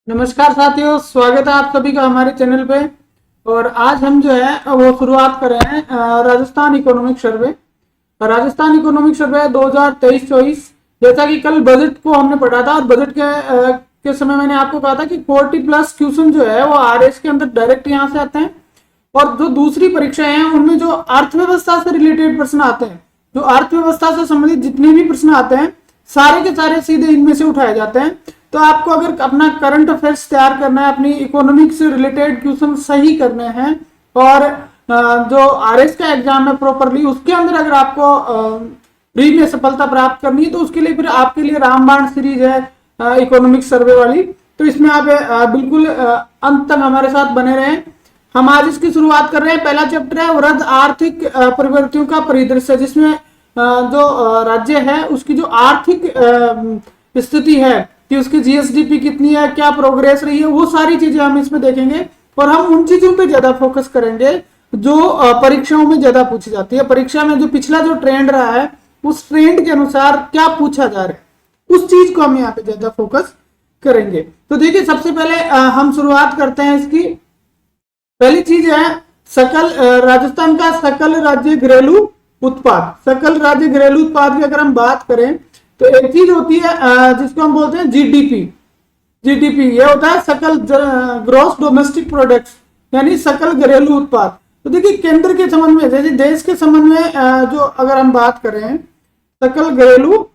नमस्कार साथियों, स्वागत है आप सभी का हमारे चैनल पे। और आज हम जो है वो शुरुआत कर रहे हैं Rajasthan economic survey. Rajasthan economic survey 2023-24। जैसा कि कल बजट को हमने पढ़ा था और बजट के समय मैंने आपको कहा था कि 40+ क्वेश्चन जो है वो आरएस के अंदर डायरेक्ट यहाँ से आते हैं। और जो दूसरी परीक्षाएं हैं उनमें जो अर्थव्यवस्था से रिलेटेड प्रश्न आते हैं, जो अर्थव्यवस्था से संबंधित जितने भी प्रश्न आते हैं सारे के सारे सीधे इनमें से उठाए जाते हैं। तो आपको अगर अपना करंट अफेयर्स तैयार करना है, अपनी इकोनॉमिक से रिलेटेड क्वेश्चन सही करने हैं और जो आरएस का एग्जाम है प्रॉपरली उसके अंदर अगर आपको प्री में सफलता प्राप्त करनी है तो उसके लिए फिर आपके लिए रामबाण सीरीज है इकोनॉमिक सर्वे वाली। तो इसमें आप बिल्कुल अंत तक हमारे साथ बने रहें। हम आज इसकी शुरुआत कर रहे हैं। पहला चैप्टर है वृहद आर्थिक प्रवृत्तियों का परिदृश्य, जिसमें जो राज्य है उसकी जो आर्थिक स्थिति है कि उसकी जीएसडीपी कितनी है, क्या प्रोग्रेस रही है, वो सारी चीजें हम इसमें देखेंगे। और हम उन चीजों पे ज्यादा फोकस करेंगे जो परीक्षाओं में ज्यादा पूछी जाती है। परीक्षा में जो पिछला जो ट्रेंड रहा है उस ट्रेंड के अनुसार क्या पूछा जा रहा है उस चीज को हम यहाँ पे ज्यादा फोकस करेंगे। तो देखिए, सबसे पहले हम शुरुआत करते हैं इसकी। पहली चीज है सकल राजस्थान का सकल राज्य घरेलू उत्पाद। सकल राज्य घरेलू उत्पाद की अगर हम बात करें तो एक चीज होती है जिसको हम बोलते हैं जीडीपी। जीडीपी ये होता है सकल ग्रॉस डोमेस्टिक प्रोडक्ट्स, यानी सकल घरेलू उत्पाद। तो देखिए, केंद्र के संबंध में, जैसे देश के संबंध में जो अगर हम बात करें सकल घरेलू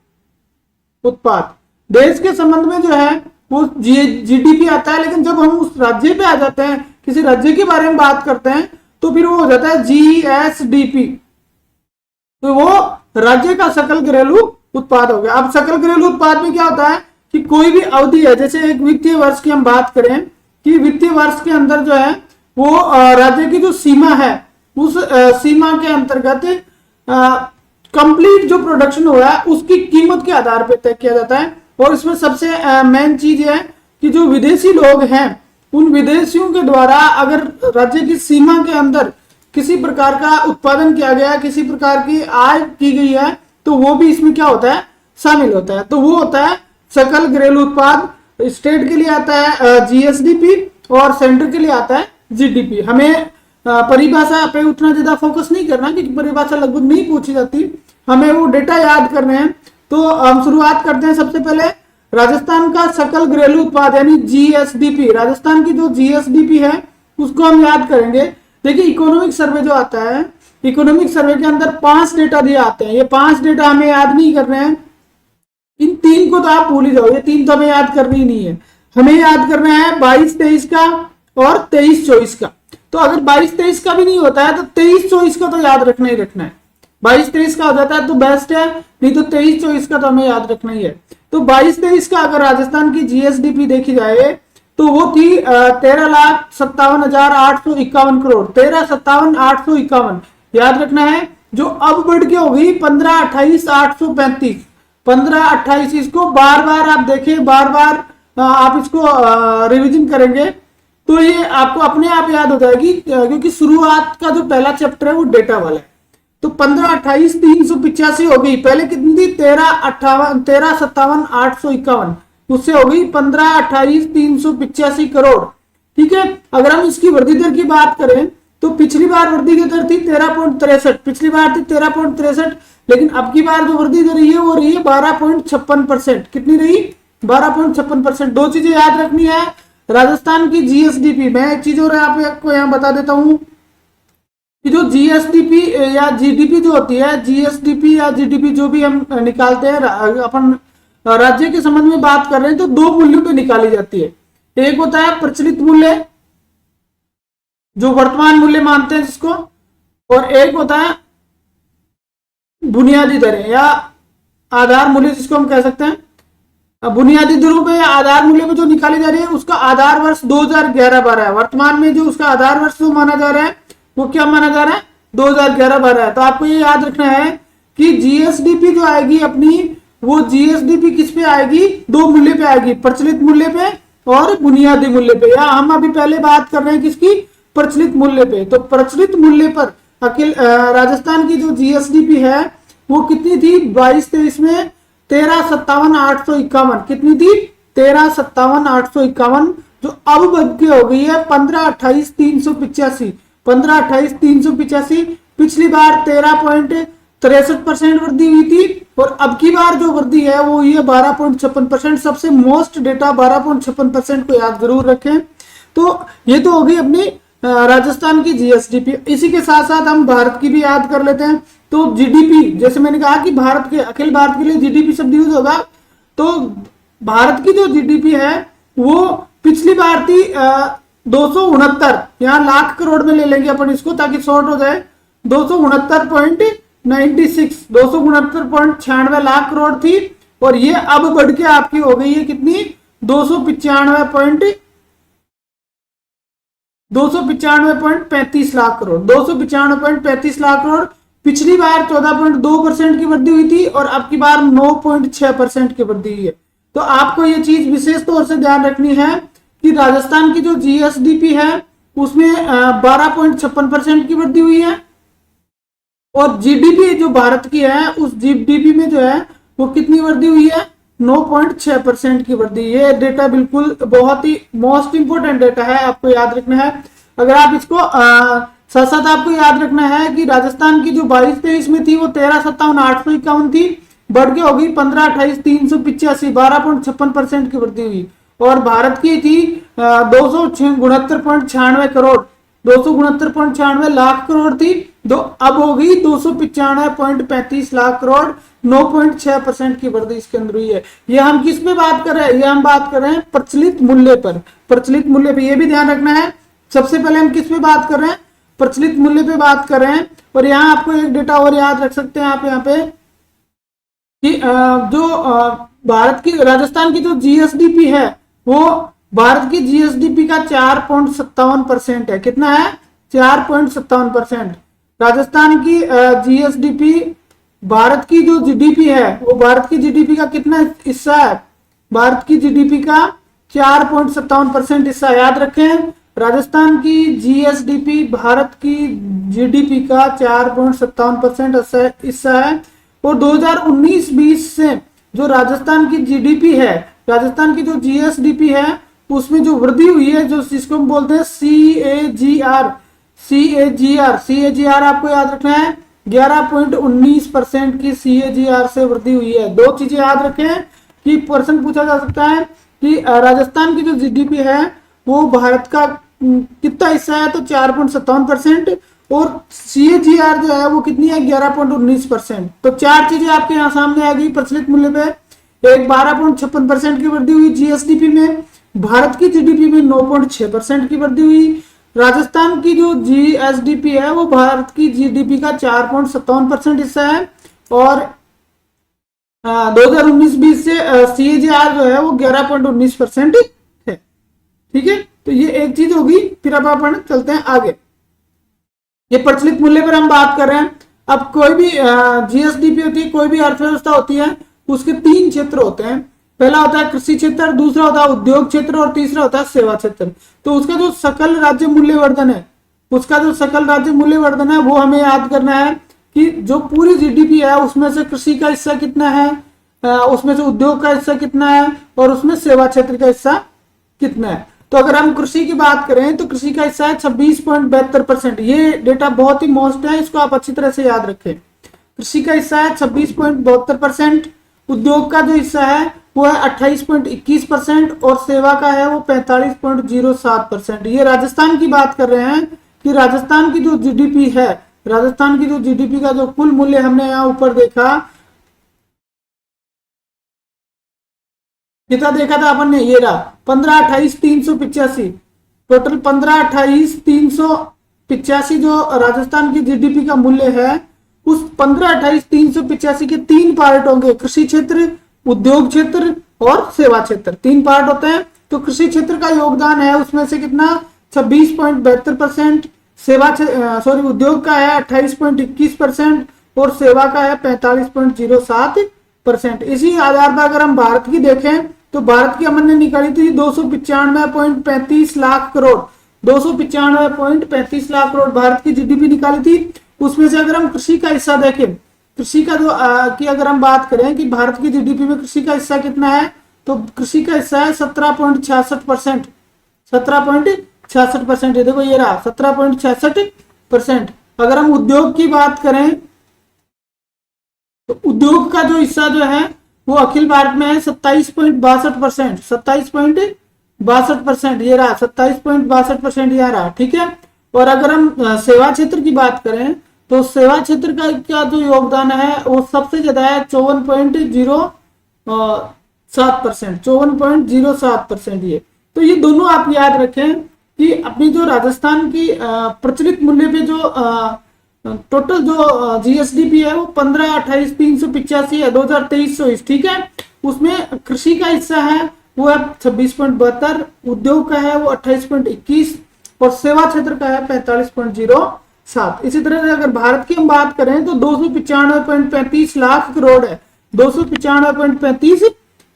उत्पाद, देश के संबंध में जो है वो जीडीपी आता है। लेकिन जब हम उस राज्य पे आ जाते हैं, किसी राज्य के बारे में बात करते हैं, तो फिर वो हो जाता है जीएसडीपी। तो वो राज्य का सकल घरेलू उत्पाद हो गया। अब सकल घरेलू उत्पाद में क्या होता है कि कोई भी अवधि है, जैसे एक वित्तीय वर्ष की हम बात करें कि वित्तीय वर्ष के अंदर जो है वो राज्य की जो सीमा है उस सीमा के अंतर्गत कंप्लीट जो प्रोडक्शन हुआ है उसकी कीमत के आधार पर तय किया जाता है। और इसमें सबसे मेन चीज है कि जो विदेशी लोग हैं उन विदेशियों के द्वारा अगर राज्य की सीमा के अंदर किसी प्रकार का उत्पादन किया गया, किसी प्रकार की आय की गई है, तो वो भी इसमें क्या होता है, शामिल होता है। तो वो होता है सकल घरेलू उत्पाद। स्टेट के लिए आता है जीएसडीपी और सेंटर के लिए आता है जीडीपी। हमें परिभाषा पे उतना ज्यादा फोकस नहीं करना क्योंकि परिभाषा लगभग नहीं पूछी जाती, हमें वो डेटा याद करने हैं। तो हम शुरुआत करते हैं सबसे पहले राजस्थान का सकल घरेलू उत्पाद यानी जीएसडीपी। राजस्थान की जो जीएसडीपी है उसको हम याद करेंगे। देखिए, इकोनॉमिक सर्वे जो आता है, इकोनॉमिक सर्वे के अंदर 5 डेटा दिए आते हैं। ये 5 डेटा हमें याद नहीं करने हैं, इन 3 को तो आप भूल ही जाओ, ये 3 तो हमें याद करनी ही नहीं है। हमें याद करना है 22-23 का और 23-24 का। तो अगर 22-23 का भी नहीं होता है तो 23-24 का तो याद रखना ही रखना है। 22-23 का हो जाता है तो बेस्ट है, नहीं तो 23-24 का तो हमें याद रखना ही है। तो 22-23 का अगर राजस्थान की जीएसडीपी देखी जाए तो वो थी 13,57,851 करोड़। 13,57,851 याद रखना है, जो अब बढ़ के हो गई 15,28,835। 15-28 इसको बार बार आप देखें, बार बार आप इसको रिवीजन करेंगे तो ये आपको अपने आप याद हो जाएगी, क्योंकि शुरुआत का जो पहला चैप्टर है वो डेटा वाला है। तो 15-28,385 हो गई, पहले कितनी थी 13,57,851, उससे हो गई 15-28,385 करोड़। ठीक है, अगर हम इसकी वृद्धि दर की बात करें तो पिछली बार वृद्धि की दर थी 13.63, पिछली बार थी 13.63, लेकिन अब की बार जो वृद्धि दर रही है वो रही है 12.56%। कितनी रही, 12.56%। दो चीजें याद रखनी है राजस्थान की जीएसडीपी में। एक चीज और आपको यहाँ बता देता हूं कि जो जीएसडीपी या जीडीपी जो होती है, जीएसडीपी या जीडीपी जो भी हम निकालते हैं, अपन राज्य के संबंध में बात कर रहे हैं तो 2 मूल्यों पे निकाली जाती है। एक होता है प्रचलित मूल्य, जो वर्तमान मूल्य मानते हैं जिसको, और एक होता है बुनियादी दरें या आधार मूल्य जिसको हम कह सकते हैं। बुनियादी दरों पे या आधार मूल्य पे जो निकाली जा रही है उसका आधार वर्ष 2011-12 है। वर्तमान में जो उसका आधार वर्ष जो माना जा रहा है वो क्या माना जा रहा है, 2011-12 है। तो आपको ये याद रखना है कि जीएसडीपी जो आएगी अपनी, वो जीएसडीपी किस पे आएगी, 2 मूल्य पे आएगी, प्रचलित मूल्य पे और बुनियादी मूल्य पे। या हम अभी पहले बात कर रहे हैं किसकी, प्रचलित मूल्य पे। तो प्रचलित मूल्य पर अखिल राजस्थान की जो जीएसडीपी है वो कितनी थी 22-23 में, 13,57,851। कितनी थी 13,57,851, जो अब बढ़ के हो गई है 15,28,385। 15,28,385 पिछली बार 13.63% वृद्धि हुई थी, और अब की बार जो वृद्धि है वो ये 12.56%। सबसे मोस्ट डेटा 12.56% को याद जरूर रखें। तो ये तो होगी अपनी राजस्थान की जीएसडीपी। इसी के साथ साथ हम भारत की भी याद कर लेते हैं। तो जीडीपी, जैसे मैंने कहा कि भारत के, अखिल भारत के लिए जीडीपी शब्द यूज होगा, तो भारत की जो जीडीपी है वो पिछली बार थी 269, यहाँ लाख करोड़ में ले लेंगे अपन इसको ताकि शॉर्ट हो जाए, 269.96, 269.96 लाख करोड़ थी, और ये अब बढ़ के आपकी हो गई है कितनी, 295.35 लाख करोड़, 295.35 लाख करोड़। पिछली बार 14.2% की वृद्धि हुई थी, और अब की बार 9.6% की वृद्धि हुई है। तो आपको ये चीज विशेष तौर से ध्यान रखनी है कि राजस्थान की जो जीएसडीपी है उसमें 12.56% की वृद्धि हुई है, और जीडीपी जो भारत की है उस जीडीपी में जो है वो कितनी वृद्धि हुई है, 9.6% की वृद्धि। ये डेटा बिल्कुल बहुत ही मोस्ट इंपोर्टेंट डेटा है, आपको याद रखना है। अगर आप इसको साथ साथ आपको याद रखना है कि राजस्थान की जो 22-23 में थी वो 13,57,851 थी, बढ़ के हो गई 15,28,385, 12.56% की वृद्धि हुई। और भारत की थी 269.96 करोड़, 269.96 लाख करोड़ थी, तो अब हो गई 295.35 लाख करोड़, 9.6% की वृद्धि इसके अंदर हुई है। ये हम किस पे बात कर रहे हैं, ये हम बात कर रहे हैं प्रचलित मूल्य पर। प्रचलित मूल्य पे ये भी ध्यान रखना है। सबसे पहले हम किस पे बात कर रहे हैं, प्रचलित मूल्य पे बात कर रहे हैं। और यहाँ आपको एक डेटा और याद रख सकते हैं आप यहाँ पे कि जो भारत की, राजस्थान की जो जीएसडीपी है वो भारत की जीएसडीपी का 4.57% है। कितना है, 4.57%। राजस्थान की जीएसडीपी भारत की जो जीडीपी है वो भारत की जीडीपी का कितना हिस्सा है, भारत की जीडीपी का 4.57% हिस्सा। याद रखें, राजस्थान की जीएसडीपी भारत की जीडीपी का 4.57% हिस्सा है। और 2019-20 से जो राजस्थान की जीडीपी है, राजस्थान की जो जीएसडीपी है उसमें जो वृद्धि हुई है, जो जिसको हम बोलते हैं सीएजीआर आपको याद रखना है, 11.19% की सीएजीआर से वृद्धि हुई है। दो चीजें याद रखें कि प्रश्न पूछा जा सकता है कि राजस्थान की जो जीडीपी है वो भारत का कितना हिस्सा है, तो 4.57%, और सीएजीआर जो है वो कितनी है, 11.19%। तो चार चीजें आपके यहाँ सामने आ गई प्रचलित मूल्य पे। एक 12.56% की वृद्धि हुई जीएसडीपी में, भारत की जीडीपी में 9.6% की वृद्धि हुई। राजस्थान की जो जीएसडीपी है वो भारत की जीडीपी का 4.57% हिस्सा है, और 2019-20 से सीएजीआर जो है वो 11.19% है। ठीक है, तो ये एक चीज होगी। फिर अब अपन चलते हैं आगे। ये प्रचलित मूल्य पर हम बात कर रहे हैं। अब कोई भी जीएसडीपी होती है, कोई भी अर्थव्यवस्था होती है, उसके तीन क्षेत्र होते हैं। पहला होता है कृषि क्षेत्र, दूसरा होता है उद्योग क्षेत्र, और तीसरा होता है सेवा क्षेत्र। तो उसका जो सकल राज्य मूल्यवर्धन है, उसका जो सकल राज्य मूल्यवर्धन है वो हमें याद करना है कि जो पूरी जीडीपी है उसमें से कृषि का हिस्सा कितना है, उसमें से उद्योग का हिस्सा कितना है, और उसमें सेवा क्षेत्र का हिस्सा कितना है। तो अगर हम कृषि की बात करें तो कृषि का हिस्सा है 26.72%। ये डेटा बहुत ही मोस्ट है, इसको आप अच्छी तरह से याद रखें। कृषि का हिस्सा है 26.72%, उद्योग का जो हिस्सा है वो है 28.21%, और सेवा का है वो 45.07%। ये राजस्थान की बात कर रहे हैं कि राजस्थान की जो जीडीपी है, राजस्थान की जो जीडीपी का जो कुल मूल्य हमने यहाँ ऊपर देखा, कितना देखा था अपन ने, ये रहा 15,28,385, टोटल 15,28,385 जो राजस्थान की जीडीपी का मूल्य है, उस 15,28,385 के तीन पार्ट होंगे, कृषि क्षेत्र, उद्योग क्षेत्र और सेवा क्षेत्र। तीन पार्ट होते हैं। तो कृषि क्षेत्र का योगदान है उसमें से कितना, 26.72%, उद्योग का है 28.21%, और सेवा का है 45.07%। इसी आधार पर अगर हम भारत की देखें तो भारत की हमने निकाली थी 295.35 लाख करोड़, 295.35 लाख करोड़ भारत की जीडीपी निकाली थी। उसमें से अगर हम कृषि का हिस्सा देखें, कृषि का जो की अगर हम बात करें कि भारत की जीडीपी में कृषि का हिस्सा कितना है, तो कृषि का हिस्सा है 17.66%। 17.66%, ये देखो ये रहा 17.66%। अगर हम उद्योग की बात करें तो उद्योग का जो हिस्सा जो है वो अखिल भारत में है 27.62%। 27.62%, ये रहा 27.62%, ये रहा, ठीक है। और अगर हम सेवा क्षेत्र की बात करें तो सेवा क्षेत्र का जो योगदान है वो सबसे ज्यादा है 54.07%। 54.07% ये। तो ये दोनों आप याद रखें कि अपनी जो राजस्थान की प्रचलित मूल्य पे जो टोटल जो जीएसडीपी है वो 15,28,385 है 2023-24, ठीक है। उसमें कृषि का हिस्सा है वो है 26.72, उद्योग का है वो 28.21 और सेवा क्षेत्र का है 45.07। इसी तरह से अगर भारत की हम बात करें तो 295.35 लाख करोड़ है। 295.35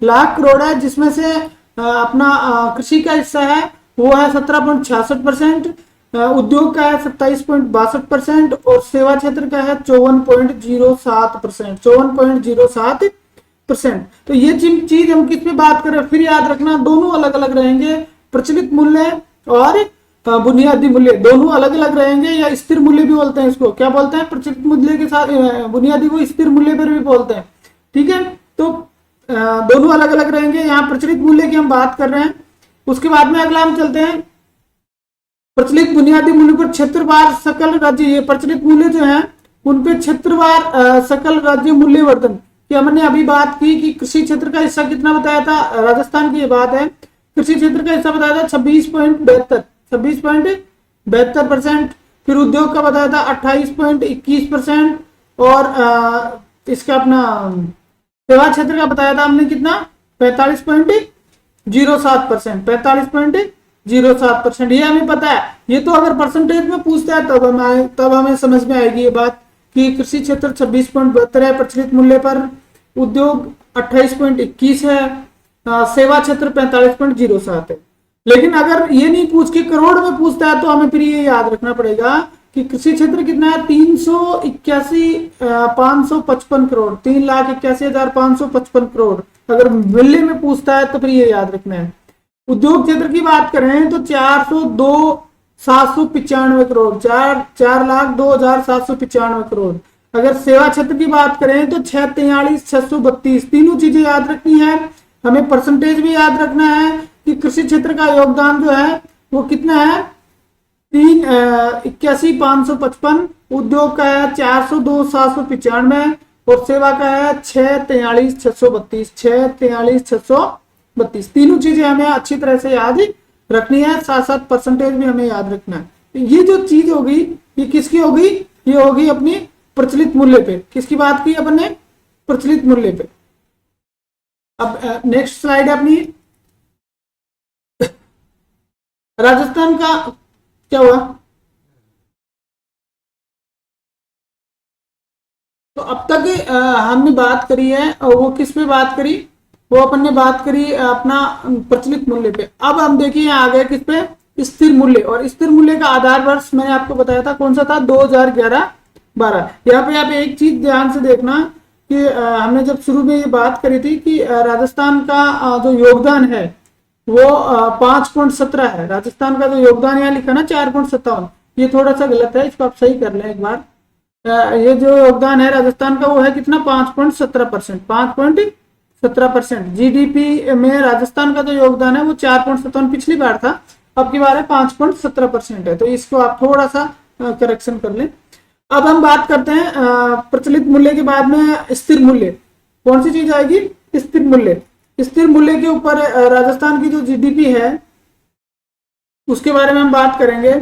लाख करोड़ है, जिसमें से अपना कृषि का हिस्सा है वो है 17.66%, उद्योग का है 27.62% और सेवा क्षेत्र का है 54.07%। 54.07%। तो ये चीज हम किस पे बात कर रहे हैं, फिर याद रखना दोनों अलग अलग रहेंगे। प्रचलित मूल्य और बुनियादी मूल्य दोनों अलग अलग रहेंगे, या स्थिर मूल्य भी बोलते हैं इसको। क्या बोलते हैं? प्रचलित मूल्य के साथ बुनियादी को स्थिर मूल्य पर भी बोलते हैं, ठीक है। तो दोनों अलग अलग रहेंगे। यहाँ प्रचलित मूल्य की हम बात कर रहे हैं। उसके बाद में अगला हम चलते हैं प्रचलित बुनियादी मूल्य पर क्षेत्रवार सकल राज्य। ये प्रचलित मूल्य जो है उन पे क्षेत्रवार सकल राज्य मूल्य वर्धन की हमने अभी बात की कि कृषि क्षेत्र का हिस्सा कितना बताया था, राजस्थान की ये बात है। कृषि क्षेत्र का हिस्सा बताया था 26.72%। फिर उद्योग का बताया था 28.21% और इसका अपना सेवा क्षेत्र का बताया था हमने कितना, 45.07%। 45.07%, ये हमें पता है। ये तो अगर परसेंटेज में पूछता है तब हमें समझ में आएगी ये बात कि कृषि क्षेत्र 26.72 है प्रचलित मूल्य पर, उद्योग 28.21 है, सेवा क्षेत्र 45.07 है। लेकिन अगर ये नहीं पूछ के करोड़ में पूछता है तो हमें फिर ये याद रखना पड़ेगा कि कृषि क्षेत्र कितना है, 381,555 करोड़, 3,81,555 करोड़। अगर मूल्य में पूछता है तो फिर ये याद रखना है। उद्योग क्षेत्र की बात करें तो 402,795 करोड़, 4,02,795 करोड़। अगर सेवा क्षेत्र की बात करें तो 6,43,632। तीनों चीजें याद रखनी है। हमें परसेंटेज भी याद रखना है कि कृषि क्षेत्र का योगदान जो है वो कितना है, 3,81,555, उद्योग का है 402,795 और सेवा का है 6,43,632। 6,43,632। तीनों चीजें हमें अच्छी तरह से याद रखनी है, साथ साथ परसेंटेज भी हमें याद रखना है। तो ये जो चीज होगी ये किसकी होगी, ये होगी अपनी प्रचलित मूल्य पे। किसकी बात की अपन ने, प्रचलित मूल्य पे। अब नेक्स्ट स्लाइड है अपनी राजस्थान का। क्या हुआ, तो अब तक हमने बात करी है, वो किस पे बात करी, वो अपन ने बात करी अपना प्रचलित मूल्य पे। अब हम देखिए आ गए किस पे, स्थिर मूल्य। और स्थिर मूल्य का आधार वर्ष मैंने आपको बताया था कौन सा था, 2011-12। यहाँ पे आप एक चीज ध्यान से देखना कि हमने जब शुरू में ये बात करी थी कि राजस्थान का जो योगदान है वो 5.17 है। राजस्थान का जो योगदान यहाँ लिखा ना 4.57, ये थोड़ा सा गलत है, इसको आप सही कर लें एक बार। ये जो योगदान है राजस्थान का वो है कितना, 5.17%। 5.17%। जीडीपी में राजस्थान का जो योगदान है वो 4.57 पिछली बार था, अब की बार है 5.17% है। तो इसको आप थोड़ा सा करेक्शन कर लें। अब हम बात करते हैं प्रचलित मूल्य के बाद में स्थिर मूल्य। कौन सी चीज आएगी, स्थिर मूल्य। स्थिर मूल्य के ऊपर राजस्थान की जो जीडीपी है उसके बारे में हम बात करेंगे।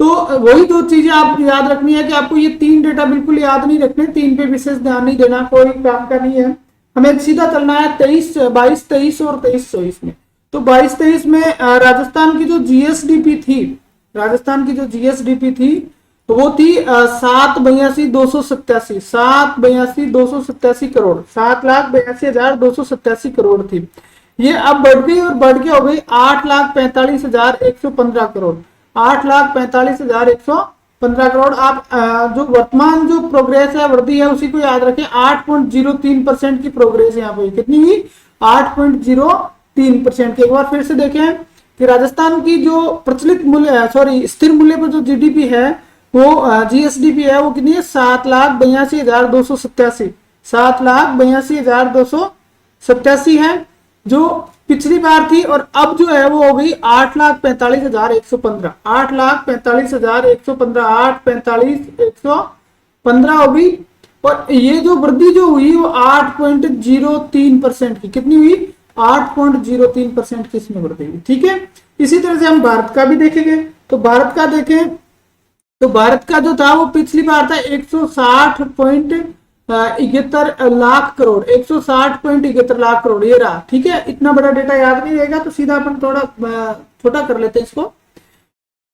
तो वही दो चीजें आप याद रखनी है कि आपको ये 3 डेटा बिल्कुल याद नहीं रखने, 3 पे विशेष ध्यान नहीं देना, कोई काम का नहीं है। हमें सीधा चलना है 22-23 और 23-24 में। तो 22-23 में राजस्थान की जो जीएसडीपी थी, राजस्थान की जो जीएसडीपी थी तो वो थी 7,82,287। 7,82,287 करोड़, 7,82,287 करोड़ थी। ये अब बढ़ गई और बढ़ के हो गई 8,45,115 करोड़। 8,45,115 करोड़। आप जो वर्तमान जो प्रोग्रेस है, वृद्धि है, उसी को याद रखें। 8.03% की प्रोग्रेस यहाँ पे कितनी हुई, 8.03%। एक बार फिर से देखें कि राजस्थान की जो प्रचलित मूल्य स्थिर मूल्य पर जो जीडीपी है वो जीएसडीपी है वो कितनी है 7,82,287। 7,82,287 है जो पिछली बार थी, और अब जो है वो हो गई 8,45,115। 8,45,115 8,45,115 हो गई। और ये जो वृद्धि जो हुई वो 8.03% की कितनी हुई 8.03% की इसमें वृद्धि हुई। ठीक है, इसी तरह से हम भारत का भी देखेंगे। तो भारत का देखें तो भारत का जो था वो पिछली बार था 160.71 लाख करोड़। 160.71 लाख करोड़ ये रहा। ठीक है, इतना बड़ा डेटा याद नहीं रहेगा तो सीधा अपन थोड़ा छोटा कर लेते हैं इसको।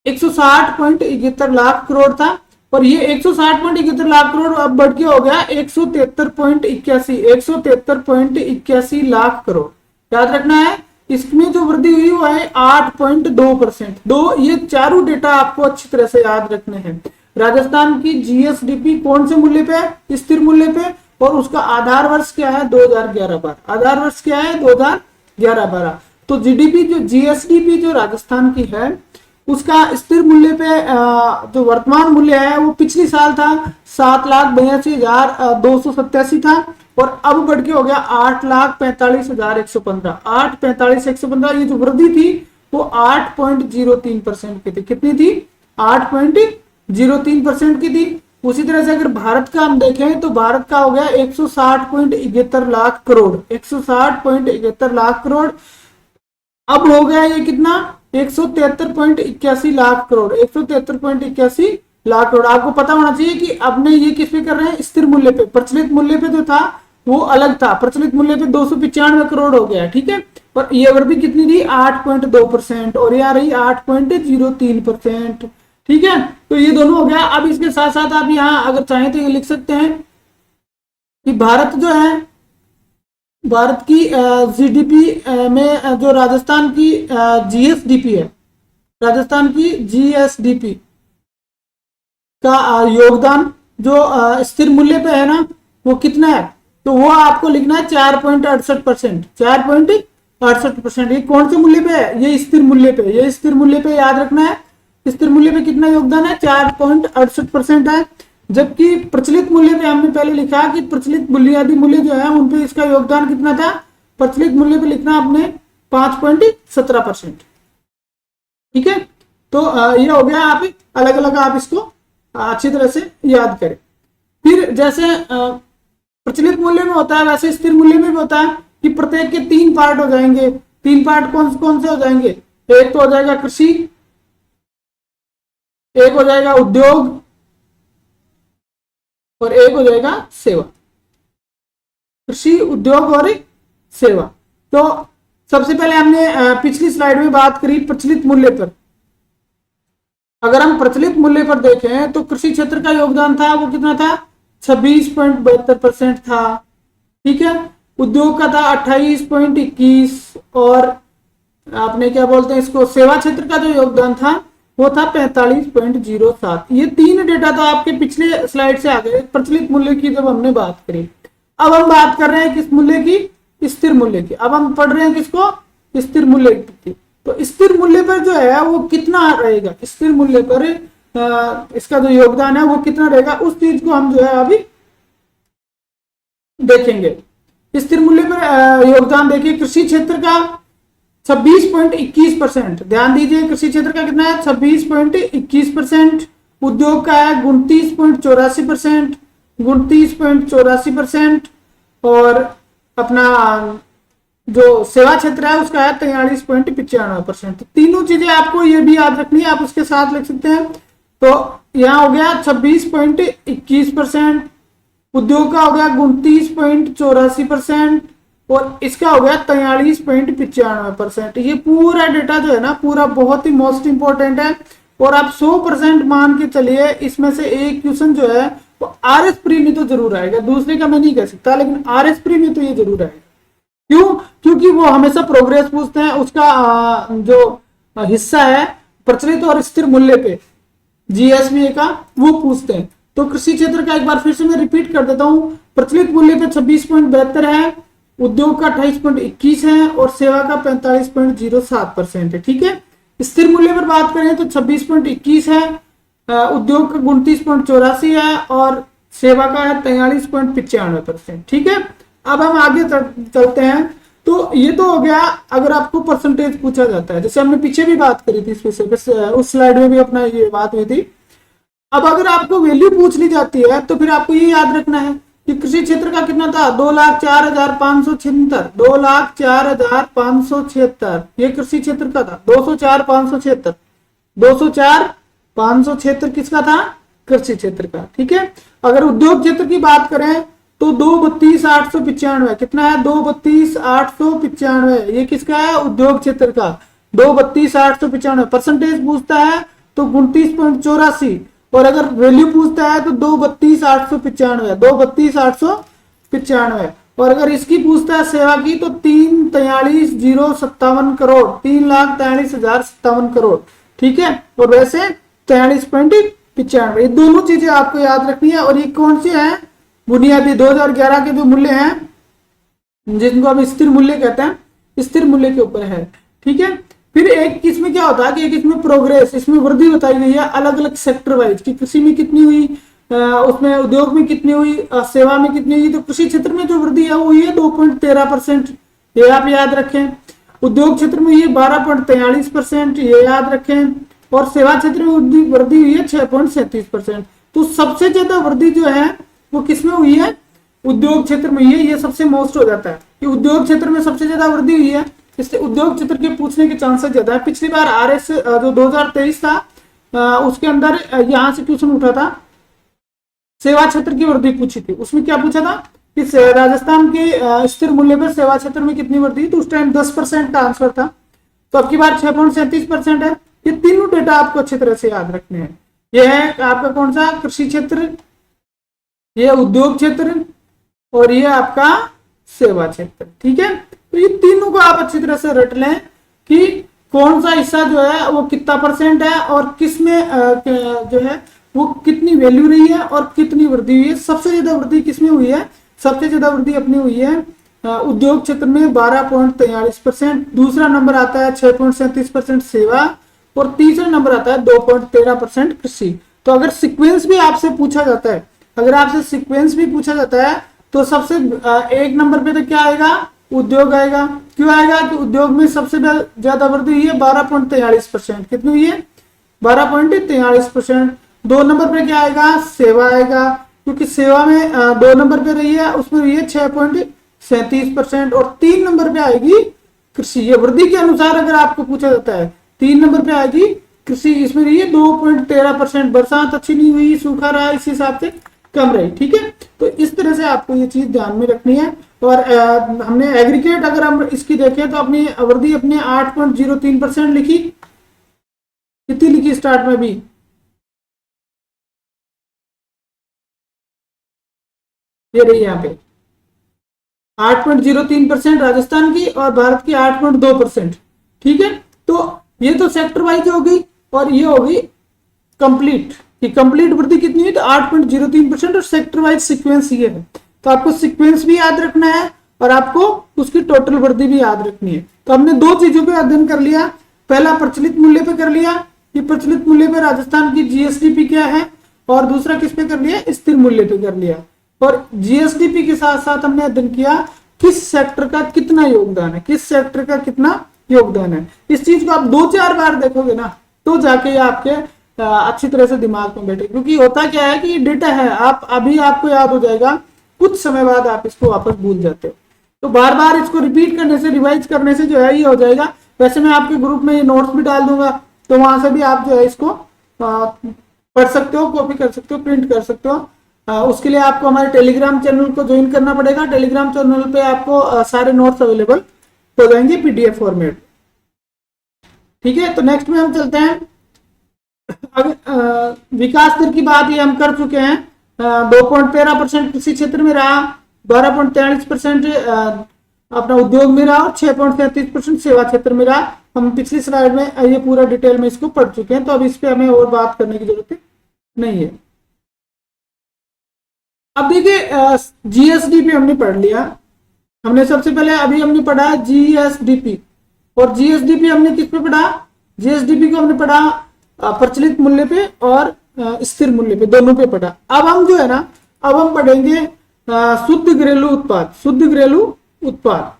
160.71 लाख करोड़ था और ये 160.71 लाख करोड़ अब बढ़ के हो गया 173.81 लाख करोड़। याद रखना है इसमें जो वृद्धि हुई वो है 8.2%। ये चारों डेटा आपको अच्छी तरह से याद रखने हैं। राजस्थान की जीएसडीपी कौन से मूल्य पे है स्थिर मूल्य पे, और उसका आधार वर्ष क्या है 2011-12। आधार वर्ष क्या है 2011-12। तो जीडीपी जो जीएसडीपी जो राजस्थान की है उसका स्थिर मूल्य पे जो वर्तमान मूल्य है वो पिछली साल था 7,82,287 था और अब बढ़ के हो गया 8,45,115। 8,45,115 ये जो वृद्धि थी वो 8.03% की थी। कितनी थी 8.03% की थी। उसी तरह से अगर भारत का हम देखें तो भारत का हो गया 160.71 लाख करोड़। 160.71 लाख करोड़ अब हो गया ये कितना 173.81 लाख करोड़। 173.81 लाख करोड़। आपको पता होना चाहिए कि अपने ये किस पे कर रहे हैं स्थिर मूल्य पे। प्रचलित मूल्य पे जो था वो अलग था। प्रचलित मूल्य पे 295 करोड़ हो गया। ठीक है, पर ये वृद्धि कितनी थी 8.2% और ये आ रही 8.03%। ठीक है, तो ये दोनों हो गया। अब इसके साथ साथ आप यहाँ अगर चाहें तो ये लिख सकते हैं कि भारत जो है भारत की जीडीपी में जो राजस्थान की जीएसडीपी है, राजस्थान की जीएसडीपी का योगदान जो स्थिर मूल्य पे है ना वो कितना है, तो वो आपको लिखना है 4.68%। 4.68%। ये कौन से मूल्य पे है ये स्थिर मूल्य पे। ये स्थिर मूल्य पे याद रखना है स्थिर मूल्य पे कितना योगदान है 4.68% है। जबकि प्रचलित मूल्य पे हमने पहले लिखा कि प्रचलित बुनियादी मूल्य जो है उन पे इसका योगदान कितना था। प्रचलित मूल्य पे लिखना आपने 5.17%। ठीक है, तो ये हो गया। आप अलग अलग आप इसको अच्छी तरह से याद करें। फिर जैसे प्रचलित मूल्य में होता है वैसे स्थिर मूल्य में भी होता है कि प्रत्येक के 3 पार्ट हो जाएंगे। 3 पार्ट कौन से हो जाएंगे, एक तो हो जाएगा कृषि, एक हो जाएगा उद्योग और एक हो जाएगा सेवा। कृषि उद्योग और सेवा। तो सबसे पहले हमने पिछली स्लाइड में बात करी प्रचलित मूल्य पर। अगर हम प्रचलित मूल्य पर देखें तो कृषि क्षेत्र का योगदान था वो कितना था 26.72% था। ठीक है, उद्योग का था 28.21 और आपने क्या बोलते हैं इसको सेवा क्षेत्र का जो योगदान था वो था 45.07। ये 3 डेटा तो आपके पिछले स्लाइड से आ गए प्रचलित मूल्य की जब हमने बात करी। अब हम बात कर रहे हैं किस मूल्य की स्थिर मूल्य की। अब हम पढ़ रहे हैं किसको स्थिर मूल्य की। तो स्थिर मूल्य पर जो है वो कितना रहेगा, स्थिर मूल्य पर इसका जो योगदान है वो कितना रहेगा उस चीज को हम जो है अभी देखेंगे। स्थिर मूल्य पर योगदान देखिए कृषि क्षेत्र का 26.21%। ध्यान दीजिए कृषि क्षेत्र का कितना है 26.21%। उद्योग का है 29.84%। 29.84% और अपना जो सेवा क्षेत्र है उसका है 43.95%। तीनों चीजें आपको ये भी याद रखनी है, आप उसके साथ लिख सकते हैं। तो यहाँ हो गया 26.21%, उद्योग का हो गया 29.84% और इसका हो गया 43.95%। ये पूरा डेटा जो है ना पूरा बहुत ही मोस्ट इंपॉर्टेंट है और आप 100% मान के चलिए इसमें से एक क्वेश्चन जो है वो आरएस प्री में तो जरूर आएगा, दूसरे का मैं नहीं कह सकता लेकिन आरएस प्री में तो ये जरूर आएगा। क्यों? क्योंकि वो हमेशा प्रोग्रेस पूछते हैं, उसका जो हिस्सा है प्रचलित और स्थिर मूल्य पे जीएसबी का वो पूछते हैं। तो कृषि क्षेत्र का एक बार फिर से मैं रिपीट कर देता हूं, प्रचलित मूल्य पे 26.72 है, उद्योग का 28.21 है और सेवा का 45.07% है। ठीक है, स्थिर मूल्य पर बात करें तो 26.21 है, उद्योग का 29.84 है और सेवा का है 43.95%। ठीक है, अब हम आगे चलते हैं। तो ये तो हो गया अगर आपको परसेंटेज पूछा जाता है, जैसे हमने पीछे भी बात करी थी इस विषय पे, उस स्लाइड में भी अपना ये बात हुई थी। अब अगर आपको वैल्यू पूछ ली जाती है तो फिर आपको ये याद रखना है कि कृषि क्षेत्र का कितना था, 2,04,576, 2,04,576 ये कृषि क्षेत्र का था, 204,576, 204,576 किसका था, कृषि क्षेत्र का। ठीक है, अगर उद्योग क्षेत्र की बात करें तो 2,32,895 कितना है, 2,32,895 ये किसका है, उद्योग क्षेत्र का, 2,32,895। परसेंटेज पूछता है तो 29.84 और अगर वैल्यू पूछता है तो 2,32,895, 2,32,895। और अगर इसकी पूछता है सेवा की तो 3,43,057 करोड़, 3,43,057 करोड़। ठीक है, और वैसे 43.95 दोनों चीजें आपको याद रखनी है। और ये कौन से हैं, बुनियादी 2011 के जो मूल्य हैं जिनको हम स्थिर मूल्य कहते हैं, स्थिर मूल्य के ऊपर है। ठीक है, फिर एक इसमें क्या होता है कि एक इसमें प्रोग्रेस, इसमें वृद्धि बताई गई है अलग अलग सेक्टर वाइज कि कृषि में कितनी हुई, उसमें उद्योग में कितनी हुई, सेवा में कितनी हुई। तो कृषि क्षेत्र में जो वृद्धि है वो हुई है 2.13%, ये आप याद रखें। उद्योग क्षेत्र में ये 12.43%, ये याद रखें। और सेवा क्षेत्र में वृद्धि हुई है 6.37%। तो सबसे ज्यादा वृद्धि जो है वो किसमें हुई है, उद्योग क्षेत्र में हुई है। ये सबसे मोस्ट हो जाता है कि उद्योग क्षेत्र में सबसे ज्यादा वृद्धि हुई है, इससे उद्योग क्षेत्र के पूछने के चांसेस ज्यादा है। पिछली बार आरएस जो 2023 था उसके अंदर यहां से क्वेश्चन उठा था, सेवा क्षेत्र की वृद्धि पूछी थी। उसमें क्या पूछा था कि राजस्थान के स्थिर मूल्य पर सेवा क्षेत्र में कितनी वृद्धि, तो उस टाइम 10% का आंसर था। तो अब की बार 6.37% है। ये तीनों डेटा आपको अच्छी तरह से याद रखने हैं। ये है आपका कौन सा, कृषि क्षेत्र, ये उद्योग क्षेत्र और ये आपका सेवा क्षेत्र। ठीक है, तो ये तीनों को आप अच्छी तरह से रट लें कि कौन सा हिस्सा जो है वो कितना परसेंट है और किसमें जो है वो कितनी वैल्यू रही है और कितनी वृद्धि हुई है। सबसे ज्यादा वृद्धि किसमें हुई है, सबसे ज्यादा वृद्धि अपनी हुई है उद्योग क्षेत्र में 12.43%, दूसरा नंबर आता है 6.37% सेवा और तीसरा नंबर आता है 2.13% कृषि। तो अगर सीक्वेंस भी आपसे पूछा जाता है, अगर आपसे सीक्वेंस भी पूछा जाता है तो सबसे एक नंबर पे तो क्या आएगा, उद्योग आएगा। क्यों आएगा कि उद्योग में सबसे ज्यादा वृद्धि हुई है 12.43%, कितनी हुई है 12.43%। 2 नंबर पे क्या आएगा, सेवा आएगा, क्योंकि सेवा में 2 नंबर पे रही है, उसमें रही है 6.37% और 3 नंबर पे आएगी कृषि। ये वृद्धि के अनुसार अगर आपको पूछा जाता है 3 नंबर पे आएगी कृषि, इसमें रही है 2.13%। बरसात अच्छी नहीं हुई, सूखा रहा, इस हिसाब से कम रही। ठीक है, तो इस तरह से आपको ये चीज ध्यान में रखनी है। और हमने एग्रीगेट अगर हम इसकी देखें तो अपनी वृद्धि अपने 8.03% लिखी, कितनी लिखी स्टार्ट में भी, ये रही यहाँ पे 8.03% राजस्थान की और भारत की 8.2%। ठीक है, तो ये तो सेक्टर वाइज हो गई और ये हो गई कंप्लीट कि कंप्लीट वृद्धि कितनी हुई, तो 8.03% और सेक्टर वाइज सीक्वेंस ये है। तो आपको सीक्वेंस भी याद रखना है और आपको उसकी टोटल वृद्धि भी याद रखनी है। तो हमने 2 चीजों पे अध्ययन कर लिया, पहला प्रचलित मूल्य पे कर लिया, कि प्रचलित मूल्य पे राजस्थान की जीएसडीपी क्या है, और दूसरा किस पे कर लिया, स्थिर मूल्य पे कर लिया। और जीएसडीपी के साथ साथ हमने अध्ययन किया किस सेक्टर का कितना योगदान है, किस सेक्टर का कितना योगदान है। इस चीज को आप 2-4 बार देखोगे ना तो जाके आपके अच्छी तरह से दिमाग में बैठे, क्योंकि होता क्या है कि डेटा है, आप अभी आपको याद हो जाएगा, कुछ समय बाद आप इसको वापस भूल जाते हो। तो बार बार इसको रिपीट करने से, रिवाइज करने से जो है ये हो जाएगा। वैसे मैं आपके ग्रुप में ये नोट्स भी डाल दूंगा, तो वहां से भी आप जो है इसको पढ़ सकते हो, कॉपी कर सकते हो, प्रिंट कर सकते हो। उसके लिए आपको हमारे टेलीग्राम चैनल को ज्वाइन करना पड़ेगा। टेलीग्राम चैनल पे आपको सारे नोट्स अवेलेबल हो जाएंगे पीडीएफ फॉर्मेट। ठीक है, तो नेक्स्ट में हम चलते हैं। विकास दर की बात ये हम कर चुके हैं, 2.13% कृषि क्षेत्र में रहा, 12.43% अपना उद्योग में रहा और 6.37% सेवा क्षेत्र में रहा। हम पिछली स्लाइड में ये पूरा डिटेल में इसको पढ़ चुके हैं, तो अब इस पे हमें और बात करने की जरूरत नहीं है। अब देखिए जीएसडी पे हमने पढ़ लिया, हमने सबसे पहले अभी हमने पढ़ा जीएसडीपी, और जीएसडीपी हमने किस पे पढ़ा? जीएसडीपी को हमने पढ़ा प्रचलित मूल्य पे और स्थिर मूल्य पे, दोनों पे पढ़ा। अब हम जो है ना, अब हम पढ़ेंगे शुद्ध घरेलू उत्पाद। शुद्ध घरेलू उत्पाद,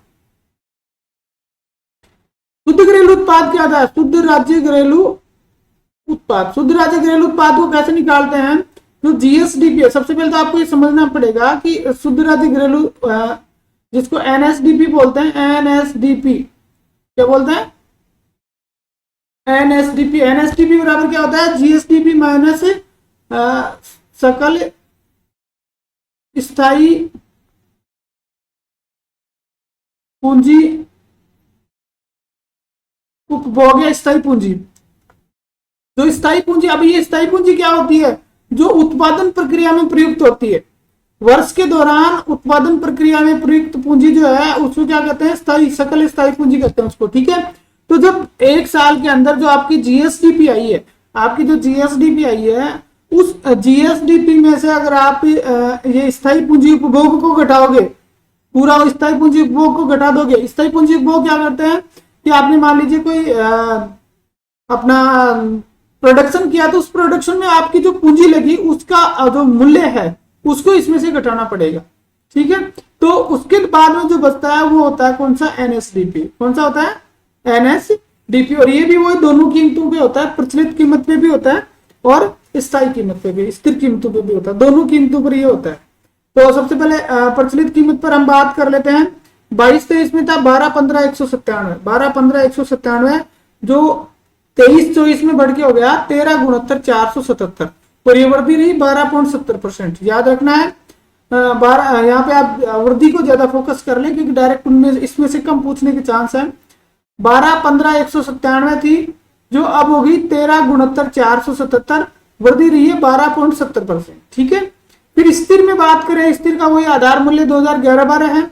शुद्ध घरेलू उत्पाद क्या था? शुद्ध राज्य घरेलू उत्पाद। शुद्ध राज्य घरेलू उत्पाद को कैसे निकालते हैं? जो जीएसडीपी है, सबसे पहले तो आपको ये समझना पड़ेगा कि शुद्ध राज्य घरेलू, जिसको एनएसडीपी बोलते हैं, एनएसडीपी क्या बोलते हैं? एनएसडीपी। एनएसडीपी बराबर क्या होता है? जीएसडीपी माइनस सकल स्थायी पूंजी उपभोग या स्थायी पूंजी। जो स्थायी पूंजी, अभी ये स्थायी पूंजी क्या होती है? जो उत्पादन प्रक्रिया में प्रयुक्त होती है। वर्ष के दौरान उत्पादन प्रक्रिया में प्रयुक्त पूंजी जो है उसको क्या कहते हैं? स्थायी, सकल स्थायी पूंजी कहते हैं उसको, ठीक है। तो जब एक साल के अंदर जो आपकी जीएसडीपी आई है, आपकी जो जीएसडीपी आई है, उस जीएसडीपी में से अगर आप ये स्थायी पूंजी उपभोग को घटाओगे, पूरा स्थायी पूंजी उपभोग को घटा दोगे। स्थायी पूंजी उपभोग क्या करते हैं कि आपने मान लीजिए कोई अपना प्रोडक्शन किया, तो उस प्रोडक्शन में आपकी जो पूंजी लगी उसका जो मूल्य है उसको इसमें से घटाना पड़ेगा, ठीक है। तो उसके बाद में जो बचता है वो होता है कौन सा? एनएसडीपी। कौन सा होता है? एनएसडीपी। और ये भी वो दोनों कीमतों पे होता है, प्रचलित कीमत पे भी होता है और स्थायी कीमत पे भी, स्थिर कीमतों पे भी होता है, दोनों कीमतों पर ये होता है। तो सबसे पहले प्रचलित कीमत पर हम बात कर लेते हैं। 22-23 में था 12-15-197, 12-15-197, जो 23-24 में बढ़ के हो गया 13-69-477, और ये वृद्धि रही 12.70%। याद रखना है, 12 यहाँ पे आप वृद्धि को ज्यादा फोकस कर लें क्योंकि डायरेक्ट उनमें इसमें से कम पूछने के चांस है। 12-15-197 थी, जो अब होगी 13-69-477, वृद्धि रही है 12.70%, ठीक है। फिर स्थिर में बात करें, स्थिर का वही आधार मूल्य 2011-12 है।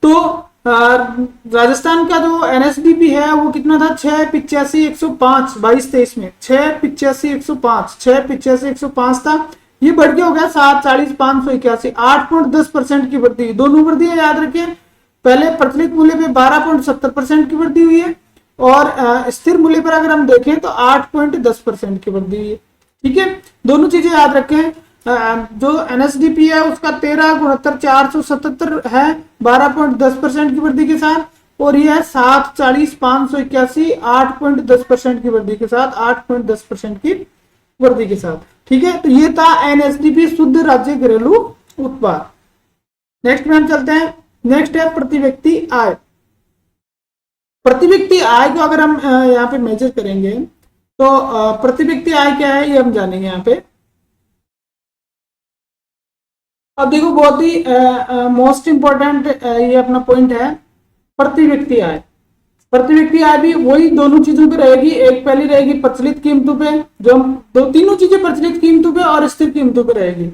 तो राजस्थान का जो एनएसडीपी है वो कितना था? 685-105, 22-23 में 685-105, 685-105 था। ये बढ़ के हो गया 740-581, 8.10% की वृद्धि। दोनों वृद्धि है, याद रखें। पहले प्रचलित मूल्य पे 12.70% की वृद्धि हुई है, और स्थिर मूल्य पर अगर हम देखें तो 8.10% की वृद्धि हुई है, ठीक है। दोनों चीजें याद रखें। जो एनएसडीपी है उसका 13-69-477 है 12.10% की वृद्धि के साथ, और यह है 740-581 8.10% की वृद्धि के साथ, 8.10% की वृद्धि के साथ, ठीक है। तो ये था एनएसडीपी, शुद्ध राज्य घरेलू उत्पाद। नेक्स्ट में हम चलते हैं। नेक्स्ट है प्रति व्यक्ति आय। प्रति व्यक्ति आय को अगर हम यहाँ पे मेजर करेंगे तो प्रति व्यक्ति आय क्या है ये हम जानेंगे यहाँ पे। अब देखो, बहुत ही मोस्ट इंपॉर्टेंट ये अपना पॉइंट है, प्रति व्यक्ति आय। प्रति व्यक्ति आय भी वही दोनों चीजों पे रहेगी। एक पहली रहेगी प्रचलित कीमतों पे, जो तीनों चीजें प्रचलित कीमतों पे और स्थिर कीमतों पे रहेगी।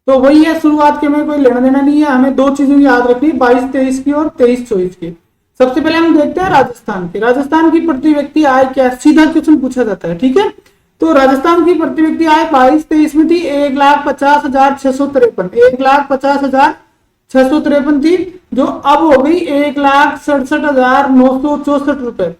तो वही है, शुरुआत के में कोई लेना देना नहीं है। हमें दो चीजें याद रखनी, 22-23 की और 23-24 की। सबसे पहले हम देखते हैं राजस्थान की। राजस्थान की प्रति व्यक्ति आय क्या, सीधा क्वेश्चन पूछा जाता है, ठीक है। तो राजस्थान की प्रति व्यक्ति आय 22-23 में थी 1,50,653, 1,50,653 थी, जो अब हो गई 1,67,964 रुपए,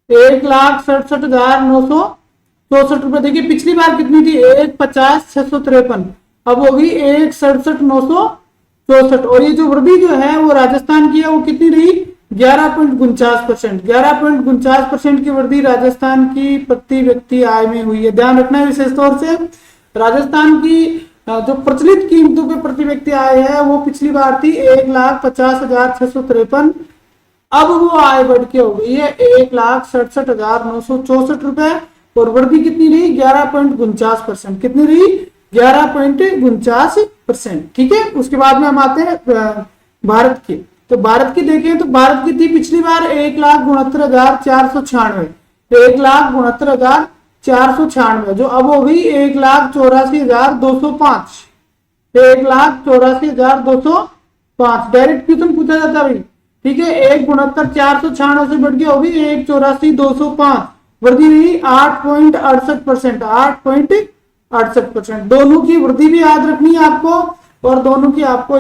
1,67,964 रुपए। देखिए पिछली बार कितनी थी? 1,50,653, अब हो गई 1,67,964। और ये जो वृद्धि जो है वो राजस्थान की है, वो कितनी रही? 11.49%, 11.49% की वृद्धि राजस्थान की प्रति व्यक्ति आय में हुई है। ध्यान रखना है विशेष तौर से, राजस्थान की जो प्रचलित कीमतों पे प्रति व्यक्ति आय है वो पिछली बार थी 1,50,653, अब वो आय बढ़ के हो गई है 1,67,964 रुपए, और वृद्धि कितनी रही? 11.49%। कितनी रही? 11.49%, ठीक है। उसके बाद में हम आते हैं भारत की। तो भारत की देखें तो भारत की थी पिछली बार 1,69,496, 1,69,496, जो अब हो गई 1,84,205, 1,84,205। डायरेक्ट क्वेश्चन पूछा जाता है भाई, ठीक है। 1,69,496 से बढ़ के हो गई 1,84,205, वृद्धि रही 8.68%, 8.68%। दोनों की वृद्धि भी याद रखनी है आपको, और दोनों की आपको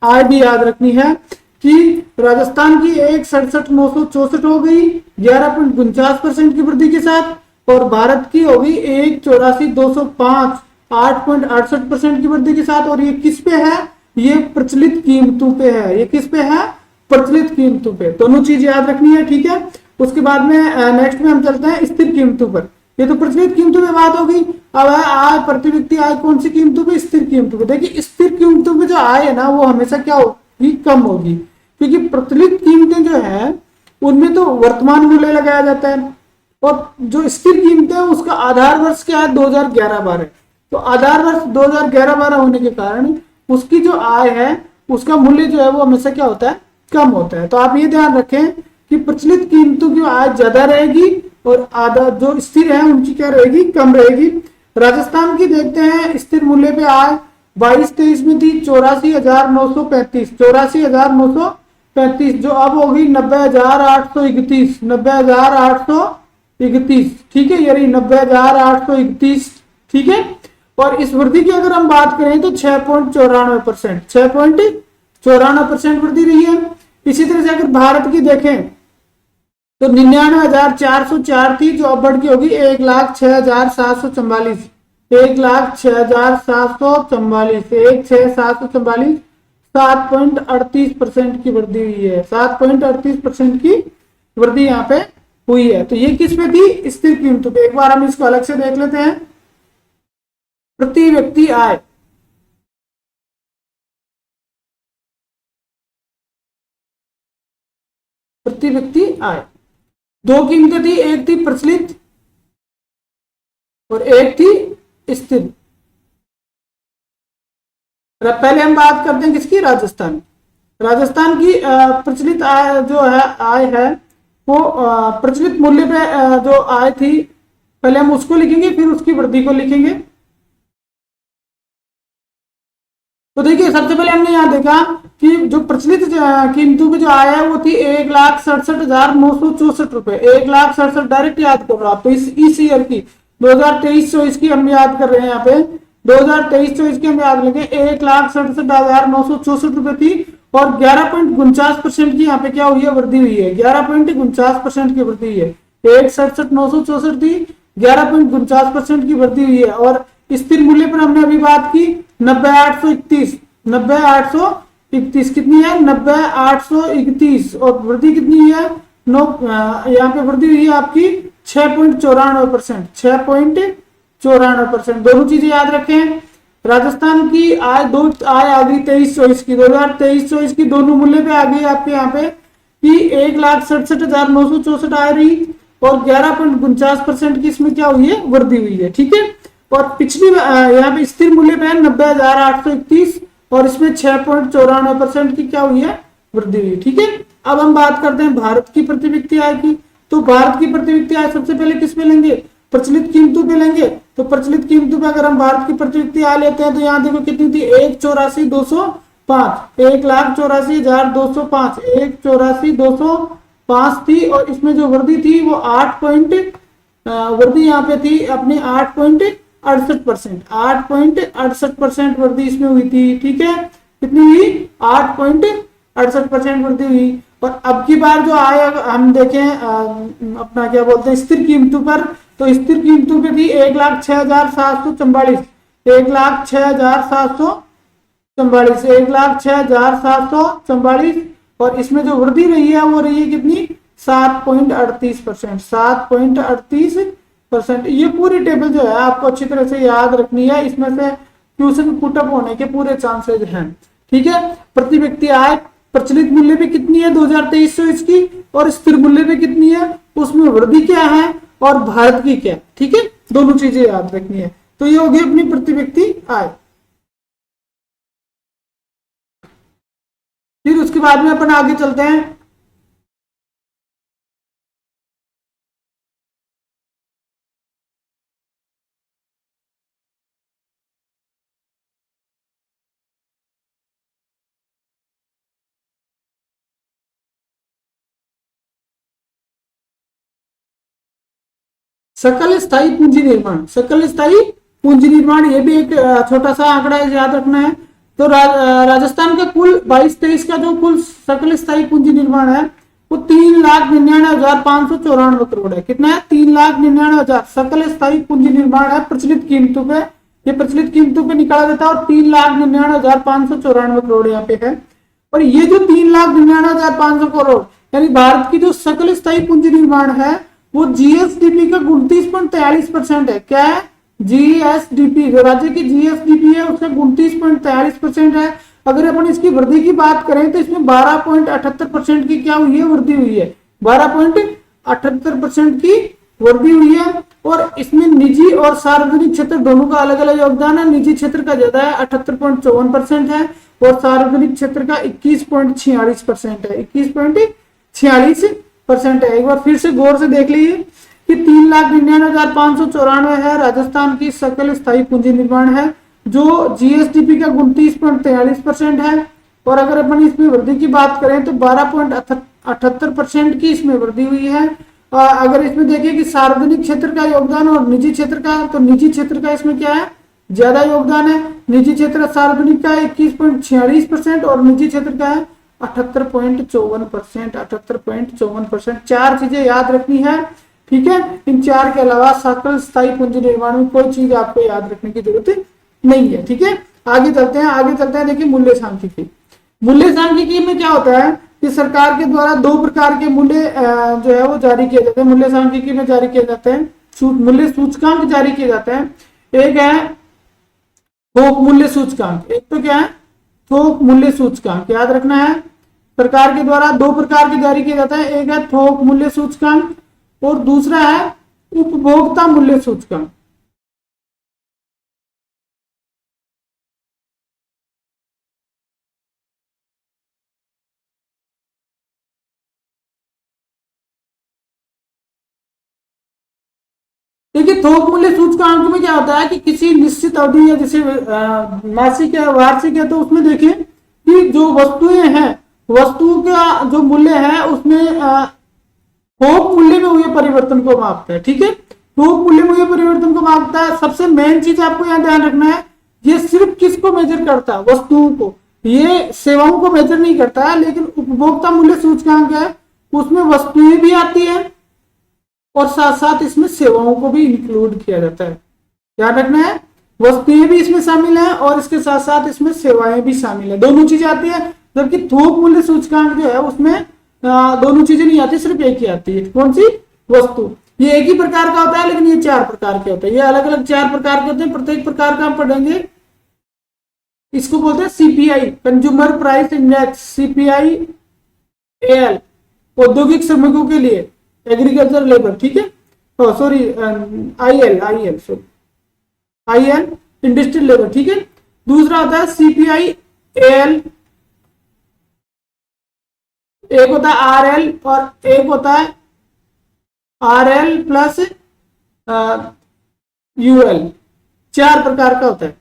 आय भी याद रखनी है। कि राजस्थान की 1,67,964 हो गई 11.49% की वृद्धि के साथ, और भारत की हो गई 1,84,205 8.68% की वृद्धि के साथ। और ये किस पे है? ये प्रचलित कीमतों पे है। ये किस पे है? प्रचलित कीमतों पे। दोनों चीज याद रखनी है, ठीक है। उसके बाद में नेक्स्ट में हम चलते हैं स्थिर कीमतों पर। ये तो प्रचलित कीमतों पे बात होगी। अब है आय, प्रति व्यक्ति आय कौन सी कीमतों पे? स्थिर कीमतों पे। देखिए स्थिर कीमतों पे जो आय है ना वो हमेशा क्या होगी? कम होगी, क्योंकि प्रचलित कीमतें जो है उनमें तो वर्तमान मूल्य लगाया जाता है, और जो स्थिर कीमतें हैं उसका आधार वर्ष क्या है? 2011-12। तो आधार वर्ष 2011-12 होने के कारण उसकी जो आय है उसका मूल्य जो है वो हमेशा क्या होता है? कम होता है। तो आप ये ध्यान रखें कि प्रचलित कीमतों की आय ज्यादा रहेगी और आधा जो स्थिर है उनकी क्या रहेगी? कम रहेगी। राजस्थान की देखते हैं स्थिर मूल्य पे आय 22-23 में थी 84,935, 84,935, जो अब होगी 90,831, 90,831, ठीक है, यानी 90,831, ठीक है। और इस वृद्धि की अगर हम बात करें तो 6.94%, 6.94% वृद्धि रही है। इसी तरह से अगर भारत की देखें तो 99,404 थी, जो अब बढ़ के होगी 1,06,744, 1,06,744, 1,06,744, 7.38% की वृद्धि हुई है। 7.38% की वृद्धि यहाँ पे हुई है। तो ये किस पे थी? स्थिर कीमतों पे। एक बार हम इसको अलग से देख लेते हैं। प्रति व्यक्ति आय, प्रति व्यक्ति आय, दो कीमतें थी, एक थी प्रचलित और एक थी स्थिर। पहले हम बात करते हैं किसकी? राजस्थान। राजस्थान की प्रचलित आय जो है, आय है वो प्रचलित मूल्य पे जो आय थी, पहले हम उसको लिखेंगे फिर उसकी वृद्धि को लिखेंगे। तो देखिए सबसे पहले हमने यहाँ देखा कि जो प्रचलित कीमतों की जो आय है वो थी 1,67,964 रुपए। 1,67,000 डायरेक्ट याद कर रहे हो आप। तो इस ईयर की 2023-24 की हम याद कर रहे हैं। यहाँ पे 2023-24 की हम याद लेंगे 1,67,964 रुपए थी, और 11.49% की यहाँ पे क्या हुई है? वृद्धि हुई है। 11.49% की वृद्धि हुई है। 1,67,964 थी, 11.49% की वृद्धि हुई है। और स्थिर मूल्य पर हमने अभी बात की 90,831, 90,831 कितनी है? 90,831, और वृद्धि कितनी है? यहाँ पे वृद्धि हुई है आपकी 6.94%, 6.94%। दोनों चीजें याद रखें। राजस्थान की आय आय आ गई 23-24 की, 2023-24 की दोनों मूल्य पे आ गई आपके यहाँ पे कि 1,67,964 आय रही, और 11.49% की इसमें क्या हुई है? वृद्धि हुई है, ठीक है। और पिछली यहाँ पे स्थिर मूल्य पे है 90,831, और इसमें 6.94% की क्या हुई है? वृद्धि हुई, ठीक है। अब हम बात करते हैं भारत की प्रति व्यक्ति आय की। तो भारत की प्रति व्यक्ति आय सबसे पहले किस पे लेंगे? प्रचलित कीमतों पे लेंगे। तो प्रचलित कीमतों पे अगर हम भारत की प्रति व्यक्ति आय लेते हैं तो यहाँ देखो कितनी थी? 1,84,205, 1,84,205, 1,84,205 थी, और इसमें जो वृद्धि थी वो वृद्धि यहाँ पे थी अपनी 8.68%, 8.68% वृद्धि इसमें हुई थी, ठीक है। कितनी हुई? 8.68% वृद्धि हुई। और अब की बार जो आय हम देखें अपना क्या बोलते हैं स्थिर कीमतों पर, तो स्थिर कीमतों पे थी 1,06,744, 1,06,744, 1,06,744, और इसमें जो वृद्धि रही है वो रही है कितनी? 7.38%, 7.38%। ये पूरी टेबल जो है आपको अच्छी तरह से याद रखनी है। इसमें से क्वेश्चन पुटअप होने के पूरे चांसेस हैं, ठीक है। प्रति व्यक्ति आय प्रचलित मूल्य पे कितनी है 2023-24 की, और स्थिर मूल्य पे कितनी है, उसमें वृद्धि क्या है, और भारत की क्या, ठीक है। दोनों चीजें याद रखनी है। तो ये होगी अपनी प्रति व्यक्ति आय। फिर उसके बाद में अपन आगे चलते हैं। सकल स्थायी पूंजी निर्माण, सकल स्थायी पूंजी निर्माण, ये भी एक छोटा सा आंकड़ा याद रखना है तो राजस्थान का कुल 22-23 का जो कुल सकल स्थायी पूंजी निर्माण है वो 3,99,594 करोड़ है। कितना है? 3,99,000 सकल स्थायी पूंजी निर्माण है प्रचलित कीमतों पे, ये प्रचलित कीमतों पे निकाला जाता है और 3,99,594 करोड़ यहाँ पे है। और ये जो 3,99,500 करोड़ यानी भारत की जो सकल स्थायी पूंजी निर्माण है वो जीएसडीपी का 29.43% है। क्या है? जीएसडीपी, जो राज्य की जीएसडीपी है उसका 29.43% है। अगर अपन इसकी वृद्धि की बात करें तो इसमें 12.78% की क्या हुई है? वृद्धि हुई है। 12.78% की वृद्धि हुई है। और इसमें निजी और सार्वजनिक क्षेत्र दोनों का अलग अलग योगदान है। निजी क्षेत्र का ज्यादा है, 78.54% है और सार्वजनिक क्षेत्र का 21.46% है। 21.46% है। एक बार फिर से गौर से देख लीजिए कि 3,99,594 है राजस्थान की सकल स्थायी पूंजी निर्माण है, जो जीएसडीपी का 29.43% है। और अगर अपन इसमें वृद्धि की बात करें तो 12.78% की इसमें वृद्धि हुई है। अगर इसमें देखिए कि सार्वजनिक क्षेत्र का योगदान और निजी क्षेत्र का, तो निजी क्षेत्र का इसमें क्या है? ज्यादा योगदान है। निजी क्षेत्र सार्वजनिक का 21.46% और निजी क्षेत्र का है 78.54%। 78.54%। चार चीजें याद रखनी है, ठीक है। इन चार के अलावा सकल स्थायी पूंजी निर्माण में कोई चीज आपको याद रखने की जरूरत नहीं है, ठीक है। आगे चलते हैं। देखिए मूल्य सांख्यिकी। मूल्य सांख्यिकी में क्या होता है कि सरकार के द्वारा दो प्रकार के मूल्य जो है वो जारी किए जाते हैं। मूल्य सांख्यिकी में जारी किए जाते हैं मूल्य सूचकांक जारी किए जाते हैं। एक है थोक मूल्य सूचकांक, एक तो क्या है? थोक मूल्य सूचकांक। याद रखना है, सरकार के द्वारा दो प्रकार के जारी किए जाते हैं। एक है थोक मूल्य सूचकांक और दूसरा है उपभोक्ता मूल्य सूचकांक। देखिए थोक मूल्य सूचकांक में क्या होता है कि किसी निश्चित अवधि या जैसे मासिक या वार्षिक है तो उसमें देखिए कि जो वस्तुएं हैं, वस्तु का जो मूल्य है उसमें थोक मूल्य में हुए परिवर्तन को मापता है, ठीक है। थोक मूल्य में हुए परिवर्तन को मापता है। सबसे मेन चीज आपको यहाँ ध्यान रखना है, ये सिर्फ किसको मेजर करता है? वस्तुओं को, ये सेवाओं को मेजर नहीं करता है। लेकिन उपभोक्ता मूल्य सूचकांक है उसमें वस्तुएं भी आती है और साथ साथ इसमें सेवाओं को भी इंक्लूड किया जाता है। याद रखना है, वस्तुएं भी इसमें शामिल है और इसके साथ साथ इसमें सेवाएं भी शामिल है, दोनों चीजें आती है। जबकि थोक मूल्य सूचकांक जो है उसमें दोनों चीजें नहीं आती, सिर्फ एक ही आती है। कौन सी? वस्तु। ये एक ही प्रकार का होता है लेकिन ये चार प्रकार के होते हैं। ये अलग अलग चार प्रकार के होते हैं। प्रत्येक प्रकार का हम पढ़ेंगे। इसको बोलते हैं CPI, consumer price index, CPI L औद्योगिक श्रमिकों के लिए, एग्रीकल्चर लेबर, ठीक है। सॉरी आईएल इंडस्ट्रियल लेबर, ठीक है। दूसरा होता है सीपीआई एल, एक होता है आरएल और एक होता है आरएल प्लस यूएल। चार प्रकार का होता है।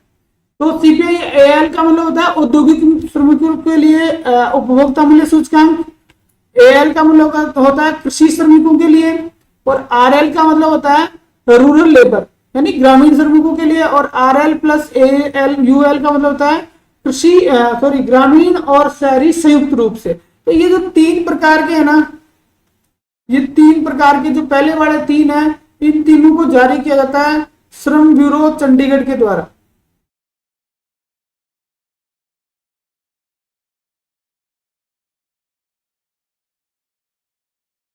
तो सीपीआई एल का मतलब होता है औद्योगिक श्रमिकों के लिए उपभोक्ता मूल्य सूचकांक, एएल का मतलब होता है कृषि श्रमिकों के लिए और आरएल का मतलब होता है रूरल लेबर यानी ग्रामीण श्रमिकों के लिए। और आरएल प्लस एएल यूएल का मतलब होता है कृषि ग्रामीण और शहरी संयुक्त रूप से। तो ये जो तीन प्रकार के है ना, ये तीन प्रकार के जो पहले वाले तीन है, इन तीनों को जारी किया जाता है श्रम ब्यूरो चंडीगढ़ के द्वारा।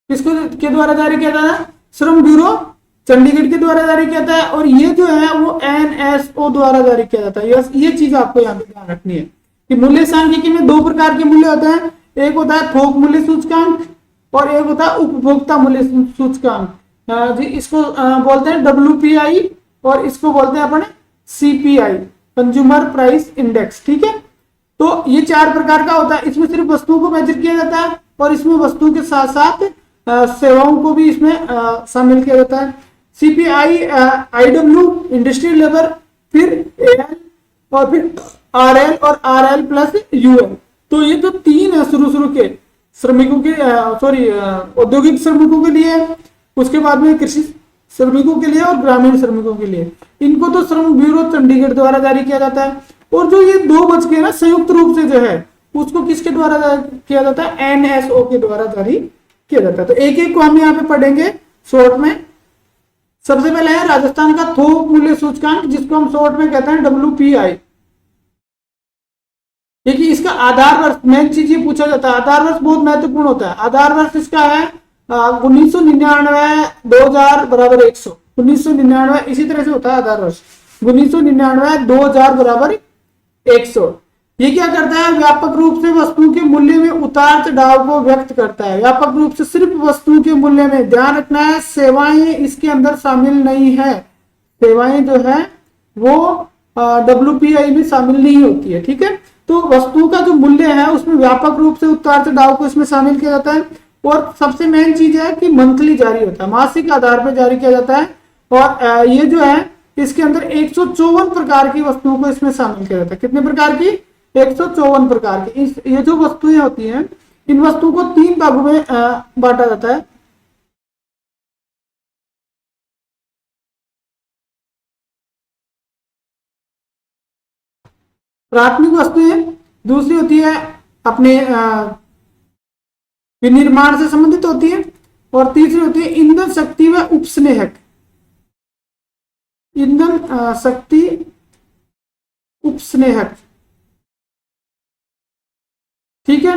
किसको के द्वारा जारी किया जाता है? श्रम ब्यूरो चंडीगढ़ के द्वारा जारी किया जाता है। और ये जो है वो एनएसओ द्वारा जारी किया जाता है। ये चीज आपको यहाँ पे ध्यान रखनी है कि मूल्य सांख्यिकी में दो प्रकार के मूल्य होते हैं। एक होता है थोक मूल्य सूचकांक और एक होता है उपभोक्ता मूल्य सूचकांक। इसको बोलते हैं WPI और इसको बोलते हैं अपने CPI, कंज्यूमर प्राइस इंडेक्स, ठीक है। तो ये चार प्रकार का होता है। इसमें सिर्फ वस्तुओं को मेजर किया जाता है और इसमें वस्तुओं के साथ साथ सेवाओं को भी इसमें शामिल किया जाता है। CPI IW इंडस्ट्रियल लेबर, फिर AL और फिर RL और RL प्लस UL। तो ये तो तीन है शुरू के श्रमिकों के औद्योगिक श्रमिकों के लिए, उसके बाद में कृषि श्रमिकों के लिए और ग्रामीण श्रमिकों के लिए। इनको तो श्रम ब्यूरो चंडीगढ़ द्वारा जारी किया जाता है। और जो ये दो बच गए ना संयुक्त रूप से जो है उसको किसके द्वारा किया जाता है, एनएसओ के द्वारा जारी किया जाता है। तो एक एक को हम यहाँ पे पढ़ेंगे शॉर्ट में। सबसे पहले है राजस्थान का थोक मूल्य सूचकांक, जिसको हम शॉर्ट में कहते हैं WPI। देखिए इसका आधार वर्ष, मेन चीज ये पूछा जाता है, आधार वर्ष बहुत महत्वपूर्ण होता है। आधार वर्ष इसका है 1999, 2000 बराबर 100, 1999 इसी तरह से होता है आधार वर्ष, 1999, 2000 बराबर 100। ये क्या करता है, व्यापक रूप से वस्तुओं के मूल्य में उतार चढ़ाव को व्यक्त करता है। व्यापक रूप से सिर्फ वस्तुओं के मूल्य में, ध्यान रखना है सेवाएं इसके अंदर शामिल नहीं है, सेवाएं जो है वो WPI में शामिल नहीं होती है, ठीक है। तो वस्तुओं का जो मूल्य है उसमें व्यापक रूप से उतार चढ़ाव को इसमें शामिल किया जाता है। और सबसे मेन चीज है कि मंथली जारी होता है, मासिक आधार पर जारी किया जाता है। और ये जो है इसके अंदर 154 प्रकार की वस्तुओं को इसमें शामिल किया जाता है। कितने प्रकार की, 154 प्रकार की। ये जो वस्तुएं होती हैं इन वस्तुओं को 3 भागों में बांटा जाता है। प्राथमिक वस्तुएं, दूसरी होती है अपने विनिर्माण से संबंधित होती है, और तीसरी होती है ईंधन शक्ति व उपस्नेहक, ईंधन शक्ति उपस्नेहक, ठीक है।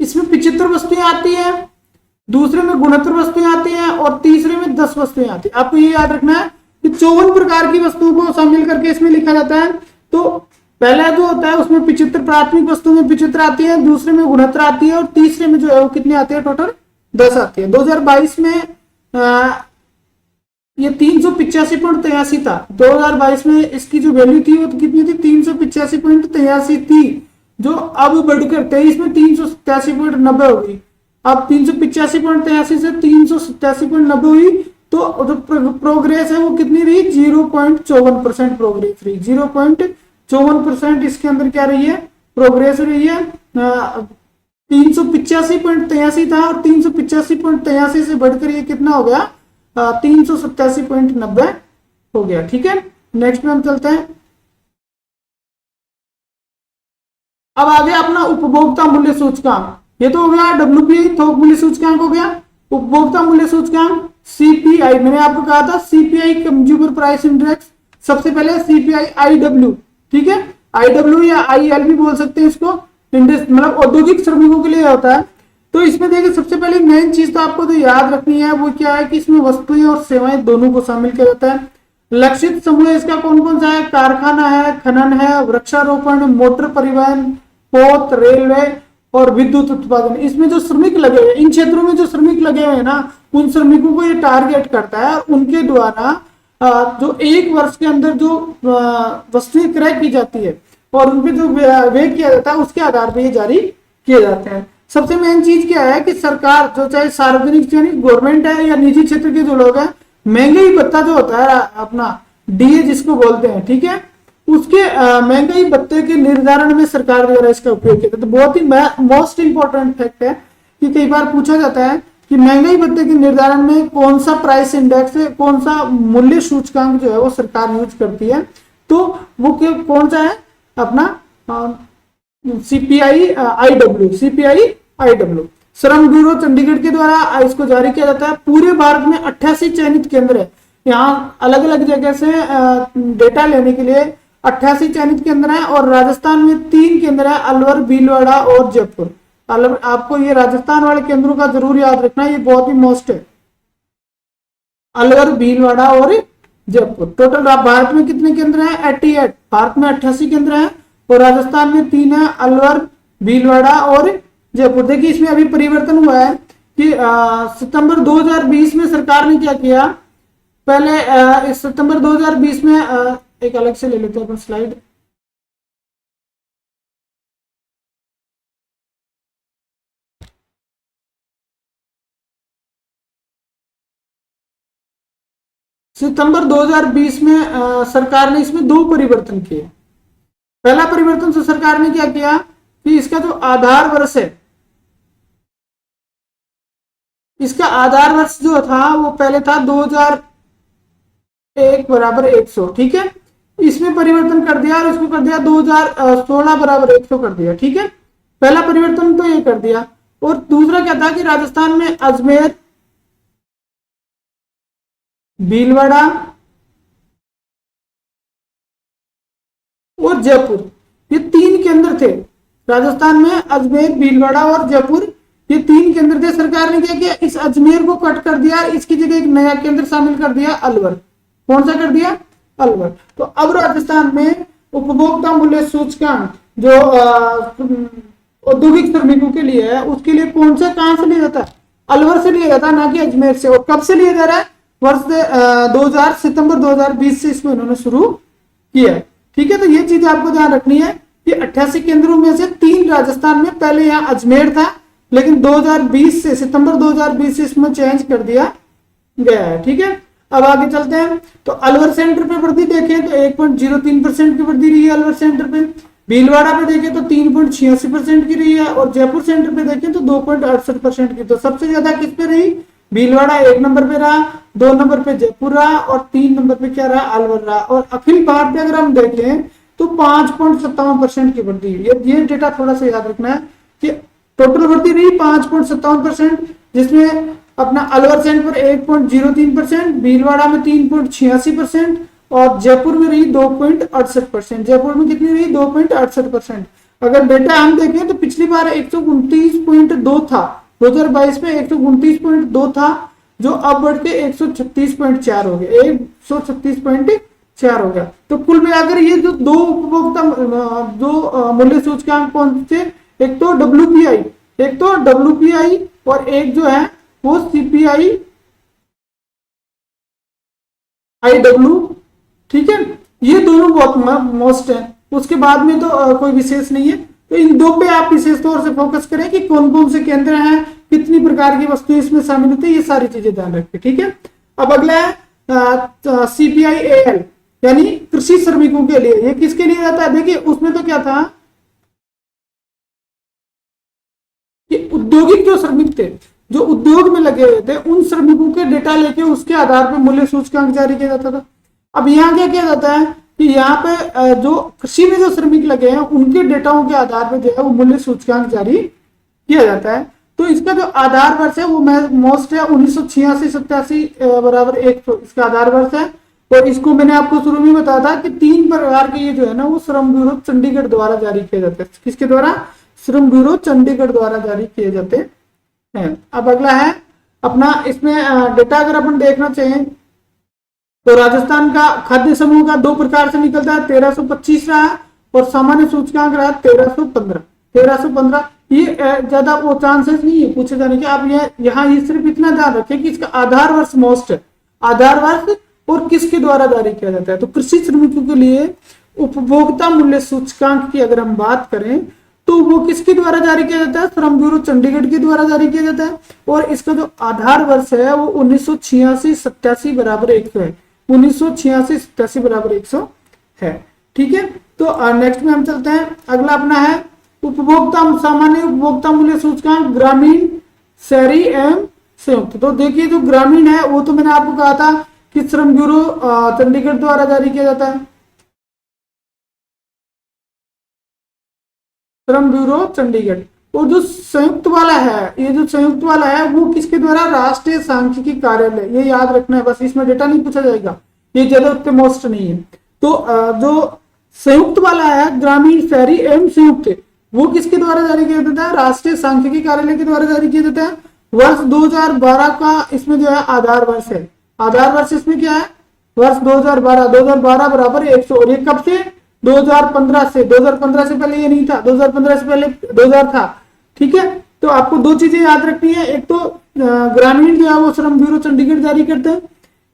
इसमें 75 वस्तुएं आती हैं, दूसरे में 69 वस्तुएं आती हैं, और तीसरे में 10 वस्तुएं आती हैं। आपको ये याद रखना है कि 54 प्रकार की वस्तुओं को शामिल करके इसमें लिखा जाता है। तो पहला जो होता है उसमें 75 प्राथमिक वस्तुओं में 75 आती है, दूसरे में 69 आती है, और तीसरे में जो है वो कितनी आती है, टोटल 10 आती है। 2022 में ये 385.83 था। 2022 में इसकी जो वैल्यू थी वो कितनी थी, 385.83 थी, जो अब बढ़कर 23 में 387.90 हो गई। अब 385.83 से 387.90 हुई, तो जो प्रोग्रेस है वो कितनी रही, 0.54% प्रोग्रेस रही। 0.54% इसके अंदर क्या रही है, प्रोग्रेस रही है। 385.83 था, और 385.83 से बढ़कर ये कितना हो गया, 387.90 हो गया, ठीक है। नेक्स्ट में हम चलते हैं। अब आ गया अपना उपभोक्ता मूल्य सूचकांक। ये तो हो गया WPI थोक मूल्य सूचकांक हो गया। उपभोक्ता मूल्य सूचकांक CPI, मैंने आपको कहा था CPI कंज्यूमर प्राइस इंडेक्स। सबसे पहले CPI IW, ठीक है, IW या IL भी बोल सकते हैं इसको, इंडेक्स मतलब औद्योगिक श्रमिकों के लिए होता है। तो इसमें देखिए सबसे पहले मेन चीज तो आपको तो याद रखनी है, वो क्या है कि इसमें वस्तुएं और सेवाएं दोनों को शामिल किया जाता है। लक्षित समूह इसका कौन कौन सा है, कारखाना है, खनन है, वृक्षारोपण, मोटर परिवहन, पोत, रेलवे और विद्युत उत्पादन। इसमें जो श्रमिक लगे हुए, इन क्षेत्रों में जो श्रमिक लगे हुए हैं ना, उन श्रमिकों को ये टारगेट करता है, और उनके द्वारा जो एक वर्ष के अंदर जो वस्तुएं क्रय की जाती है और उनपे जो व्यय किया जाता है उसके आधार पर ये जारी किए जाते हैं। सबसे मेन चीज क्या है कि सरकार, जो चाहे सार्वजनिक गवर्नमेंट है या निजी क्षेत्र के जो लोग हैं, महंगाई भत्ता जो होता है अपना DA जिसको बोलते हैं, ठीक है, उसके महंगाई भत्ते के निर्धारण में सरकार द्वारा इसका उपयोग किया जाता है। तो बहुत ही मोस्ट इंपॉर्टेंट फैक्ट है कि कई बार पूछा जाता है कि महंगाई भत्ते के निर्धारण में कौन सा प्राइस इंडेक्स है, कौन सा मूल्य सूचकांक जो है वो सरकार यूज करती है। तो वो कौन सा है अपना CPI IW। श्रम ब्यूरो चंडीगढ़ के द्वारा इसको जारी किया जाता है। पूरे भारत में 88 चयनित केंद्र है। यहाँ अलग अलग जगह से डेटा लेने के लिए 88 चयनित केंद्र है, और राजस्थान में 3 केंद्र है, अलवर, भीलवाड़ा और जयपुर। आपको ये राजस्थान वाले केंद्रों का जरूर याद रखना, ये बहुत ही मोस्ट है, अलवर, भीलवाड़ा और जयपुर। टोटल भारत में कितने केंद्र हैं, 88। भारत में 88 केंद्र हैं, और राजस्थान में 3 है, अलवर, भीलवाड़ा और जयपुर। देखिए इसमें अभी परिवर्तन हुआ है कि सितंबर 2020 में सरकार ने क्या किया, पहले इस सितंबर 2020 में एक अलग से ले लेते हैं अपन स्लाइड। सितंबर 2020 में सरकार ने इसमें 2 परिवर्तन किए। पहला परिवर्तन तो सरकार ने क्या किया कि इसका जो आधार वर्ष है, इसका आधार वर्ष जो था वो पहले था 2001 बराबर 100, ठीक है। इसमें परिवर्तन कर दिया और इसको कर दिया 2016 बराबर 100 कर दिया। ठीक है, पहला परिवर्तन तो ये कर दिया। और दूसरा क्या था कि राजस्थान में अजमेर, भीलवाड़ा और जयपुर, ये 3 केंद्र थे। राजस्थान में अजमेर, भीलवाड़ा और जयपुर, ये 3 केंद्र थे। सरकार ने क्या किया, इस अजमेर को कट कर दिया, इसकी जगह एक नया केंद्र शामिल कर दिया, अलवर। कौन सा कर दिया, अलवर। तो अब राजस्थान में उपभोक्ता मूल्य सूचकांक जो औद्योगिक श्रमिकों के लिए है, उसके लिए कौन सा कहां से लिया जाता है, अलवर से लिया जाता है, ना कि अजमेर से। और कब से लिया जा रहा है, वर्ष 2000 सितंबर 2020 से इसको इन्होंने शुरू किया है। ठीक है, तो ये चीज आपको ध्यान रखनी है कि 88 केंद्रों में से 3 राजस्थान में, पहले यहाँ अजमेर था, लेकिन 2020 से, सितंबर 2020 से इसमें चेंज कर दिया गया है। ठीक है, अब आगे चलते हैं। तो अलवर सेंटर पे वृद्धि देखें तो 1.03% की वृद्धि रही है अलवर सेंटर पे। भीलवाड़ा पे देखें तो 3.86% की रही है। और जयपुर सेंटर पे देखें तो 2.68% की। तो सबसे ज्यादा किस पे रही, भीलवाड़ा 1 नंबर पे रहा, 2 नंबर पे जयपुर रहा और 3 नंबर पे क्या रहा, अलवर रहा। और अखिल भारतीय अगर हम देखें तो 5.57% की वृद्धि। ये डेटा थोड़ा सा याद रखना है कि टोटल वृद्धि रही 5.57%, जिसमें अपना अलवर सेंटर पर 1.03%, भीलवाड़ा में 3.86% और जयपुर में रही 2.68%। जयपुर में कितनी रही, 2.68%। अगर डेटा हम देखें तो पिछली बार 129.2 था, 2022 में 129.2 था, जो अब बढ़ के 136.4 हो गया, 136.4 हो गया। तो कुल मिलाकर ये जो दो उपभोक्ता जो मूल्य सूचकांक कौन से, एक तो डब्ल्यूपीआई और एक जो है वो सीपीआई आईडब्ल्यू। ठीक है, ये दोनों बहुत मोस्ट है, उसके बाद में तो कोई विशेष नहीं है। तो इन दो पे आप विशेष तौर से फोकस करें कि कौन कौन से केंद्र हैं, कितनी प्रकार की वस्तुएं इसमें शामिल होती है, ये सारी चीजें ध्यान रखें। ठीक है, अब अगला है सीपीआईएल, यानी कृषि श्रमिकों के लिए। ये किसके लिए आता है, देखिए उसमें तो क्या था कि औद्योगिक जो श्रमिक थे, जो उद्योग में लगे हुए थे, उन श्रमिकों के डेटा लेके उसके आधार पर मूल्य सूचकांक जारी किया जाता था। अब यहाँ क्या किया जाता है कि यहाँ पे जो कृषि में जो श्रमिक लगे हैं उनके डेटाओं के आधार पर जो है वो मूल्य सूचकांक जारी किया जाता है। तो इसका जो आधार वर्ष है वो मोस्ट है 1986-87 बराबर 100 इसका आधार वर्ष है। और इसको मैंने आपको शुरू में बताया था कि 3 प्रकार के ये जो है ना वो श्रम ब्यूरो चंडीगढ़ द्वारा जारी किए जाते हैं। किसके द्वारा, श्रम ब्यूरो चंडीगढ़ द्वारा जारी किए जाते हैं। अब अगला है अपना, इसमें डेटा अगर अपन देखना चाहें तो राजस्थान का खाद्य समूह का 2 प्रकार से निकलता है, 1325 रहा और सामान्य सूचकांक रहा 1315। ये ज्यादा वो चांसेस नहीं है पूछे जाने के। आप यहाँ ये सिर्फ इतना ध्यान रखें कि इसका आधार वर्ष मोस्ट है, आधार वर्ष और किसके द्वारा जारी किया जाता है। तो कृषि श्रमिकों के लिए उपभोक्ता मूल्य सूचकांक की अगर हम बात करें तो वो किसके द्वारा जारी किया जाता है, श्रम ब्यूरो चंडीगढ़ के द्वारा जारी किया जाता है। और इसका जो आधार वर्ष है वो 1986-87 बराबर 100 है, 1986-87 बराबर 100 है। ठीक है, तो नेक्स्ट में हम चलते हैं। अगला अपना है उपभोक्ता सामान्य उपभोक्ता मूल्य सूचकांक ग्रामीण, शहरी एवं संयुक्त। तो देखिए जो ग्रामीण है वो तो मैंने आपको कहा था कि श्रम ब्यूरो चंडीगढ़ द्वारा जारी किया जाता है, श्रम ब्यूरो चंडीगढ़। और जो संयुक्त वाला है, ये जो संयुक्त वाला है वो किसके द्वारा, राष्ट्रीय सांख्यिकी कार्यालय। ये याद रखना है बस, इसमें डेटा नहीं पूछा जाएगा, ये ज्यादा उतने मोस्ट नहीं है। तो जो संयुक्त वाला है ग्रामीण, शहरी एवं संयुक्त, वो किसके द्वारा जारी किया जाता है, राष्ट्रीय सांख्यिकी कार्यालय के द्वारा जारी किया जाता है। वर्ष 2012 का इसमें जो है आधार वर्ष है, आधार वर्ष इसमें क्या है, वर्ष 2012 बराबर 100। और ये कब से, 2015 से। 2015 से पहले ये नहीं था, 2015 से पहले 2000 था। ठीक है, तो आपको 2 चीजें याद रखनी है, एक तो ग्रामीण जो है वो श्रम ब्यूरो चंडीगढ़ जारी करते हैं,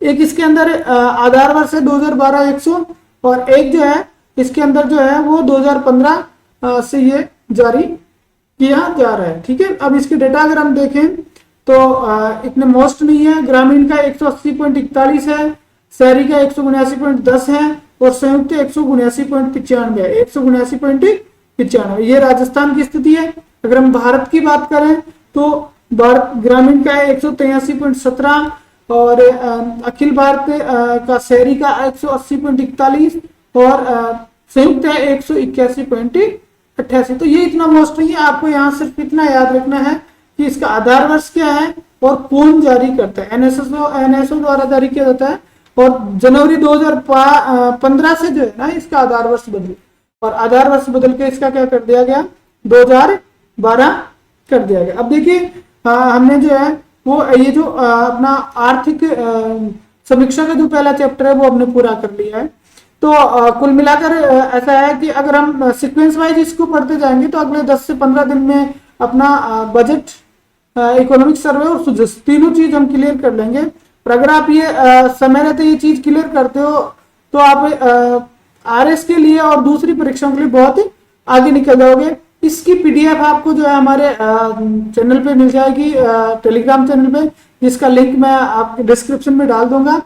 एक इसके अंदर आधार वर्ष है 2012 100, और एक जो है इसके अंदर जो है वो 2015 से ये जारी किया जा रहा है। ठीक है, अब इसके डेटा अगर हम देखें तो इतने मोस्ट नहीं है। ग्रामीण का 180.41 है, शहरी का 179.10 है और संयुक्त 179.95 है, 179.95। ये राजस्थान की स्थिति है। अगर हम भारत की बात करें तो भारत ग्रामीण का 183.17 और अखिल भारत का शहरी का 180.41 और संयुक्त है 181.88। तो ये इतना मोस्ट नहीं है, आपको यहाँ सिर्फ इतना याद रखना है कि इसका आधार वर्ष क्या है और कौन जारी करता है। एनएसओ द्वारा जारी किया जाता है और जनवरी 2015 से जो है ना इसका आधार वर्ष बदल, और आधार वर्ष बदल के इसका क्या कर दिया गया, 2012 कर दिया गया। अब देखिए हमने जो है वो ये जो अपना आर्थिक समीक्षा का जो पहला चैप्टर है वो हमने पूरा कर लिया है। तो कुल मिलाकर ऐसा है कि अगर हम सीक्वेंस वाइज इसको पढ़ते जाएंगे तो अगले 10 से 15 दिन में अपना बजट, इकोनॉमिक सर्वे और सुजस तीनों चीज हम क्लियर कर लेंगे। और अगर आप ये समय रहते ये चीज क्लियर करते हो तो आप आरएस के लिए और दूसरी परीक्षाओं के लिए बहुत ही आगे निकल जाओगे। इसकी पीडीएफ आपको जो है हमारे चैनल पे मिल जाएगी, टेलीग्राम चैनल पे, जिसका लिंक मैं आपके डिस्क्रिप्शन में डाल दूंगा।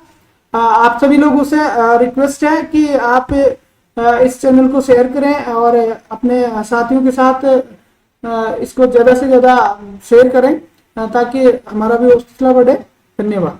आप सभी लोगों से रिक्वेस्ट है कि आप इस चैनल को शेयर करें और अपने साथियों के साथ इसको ज़्यादा से ज़्यादा शेयर करें ताकि हमारा भी हौसला बढ़े। धन्यवाद।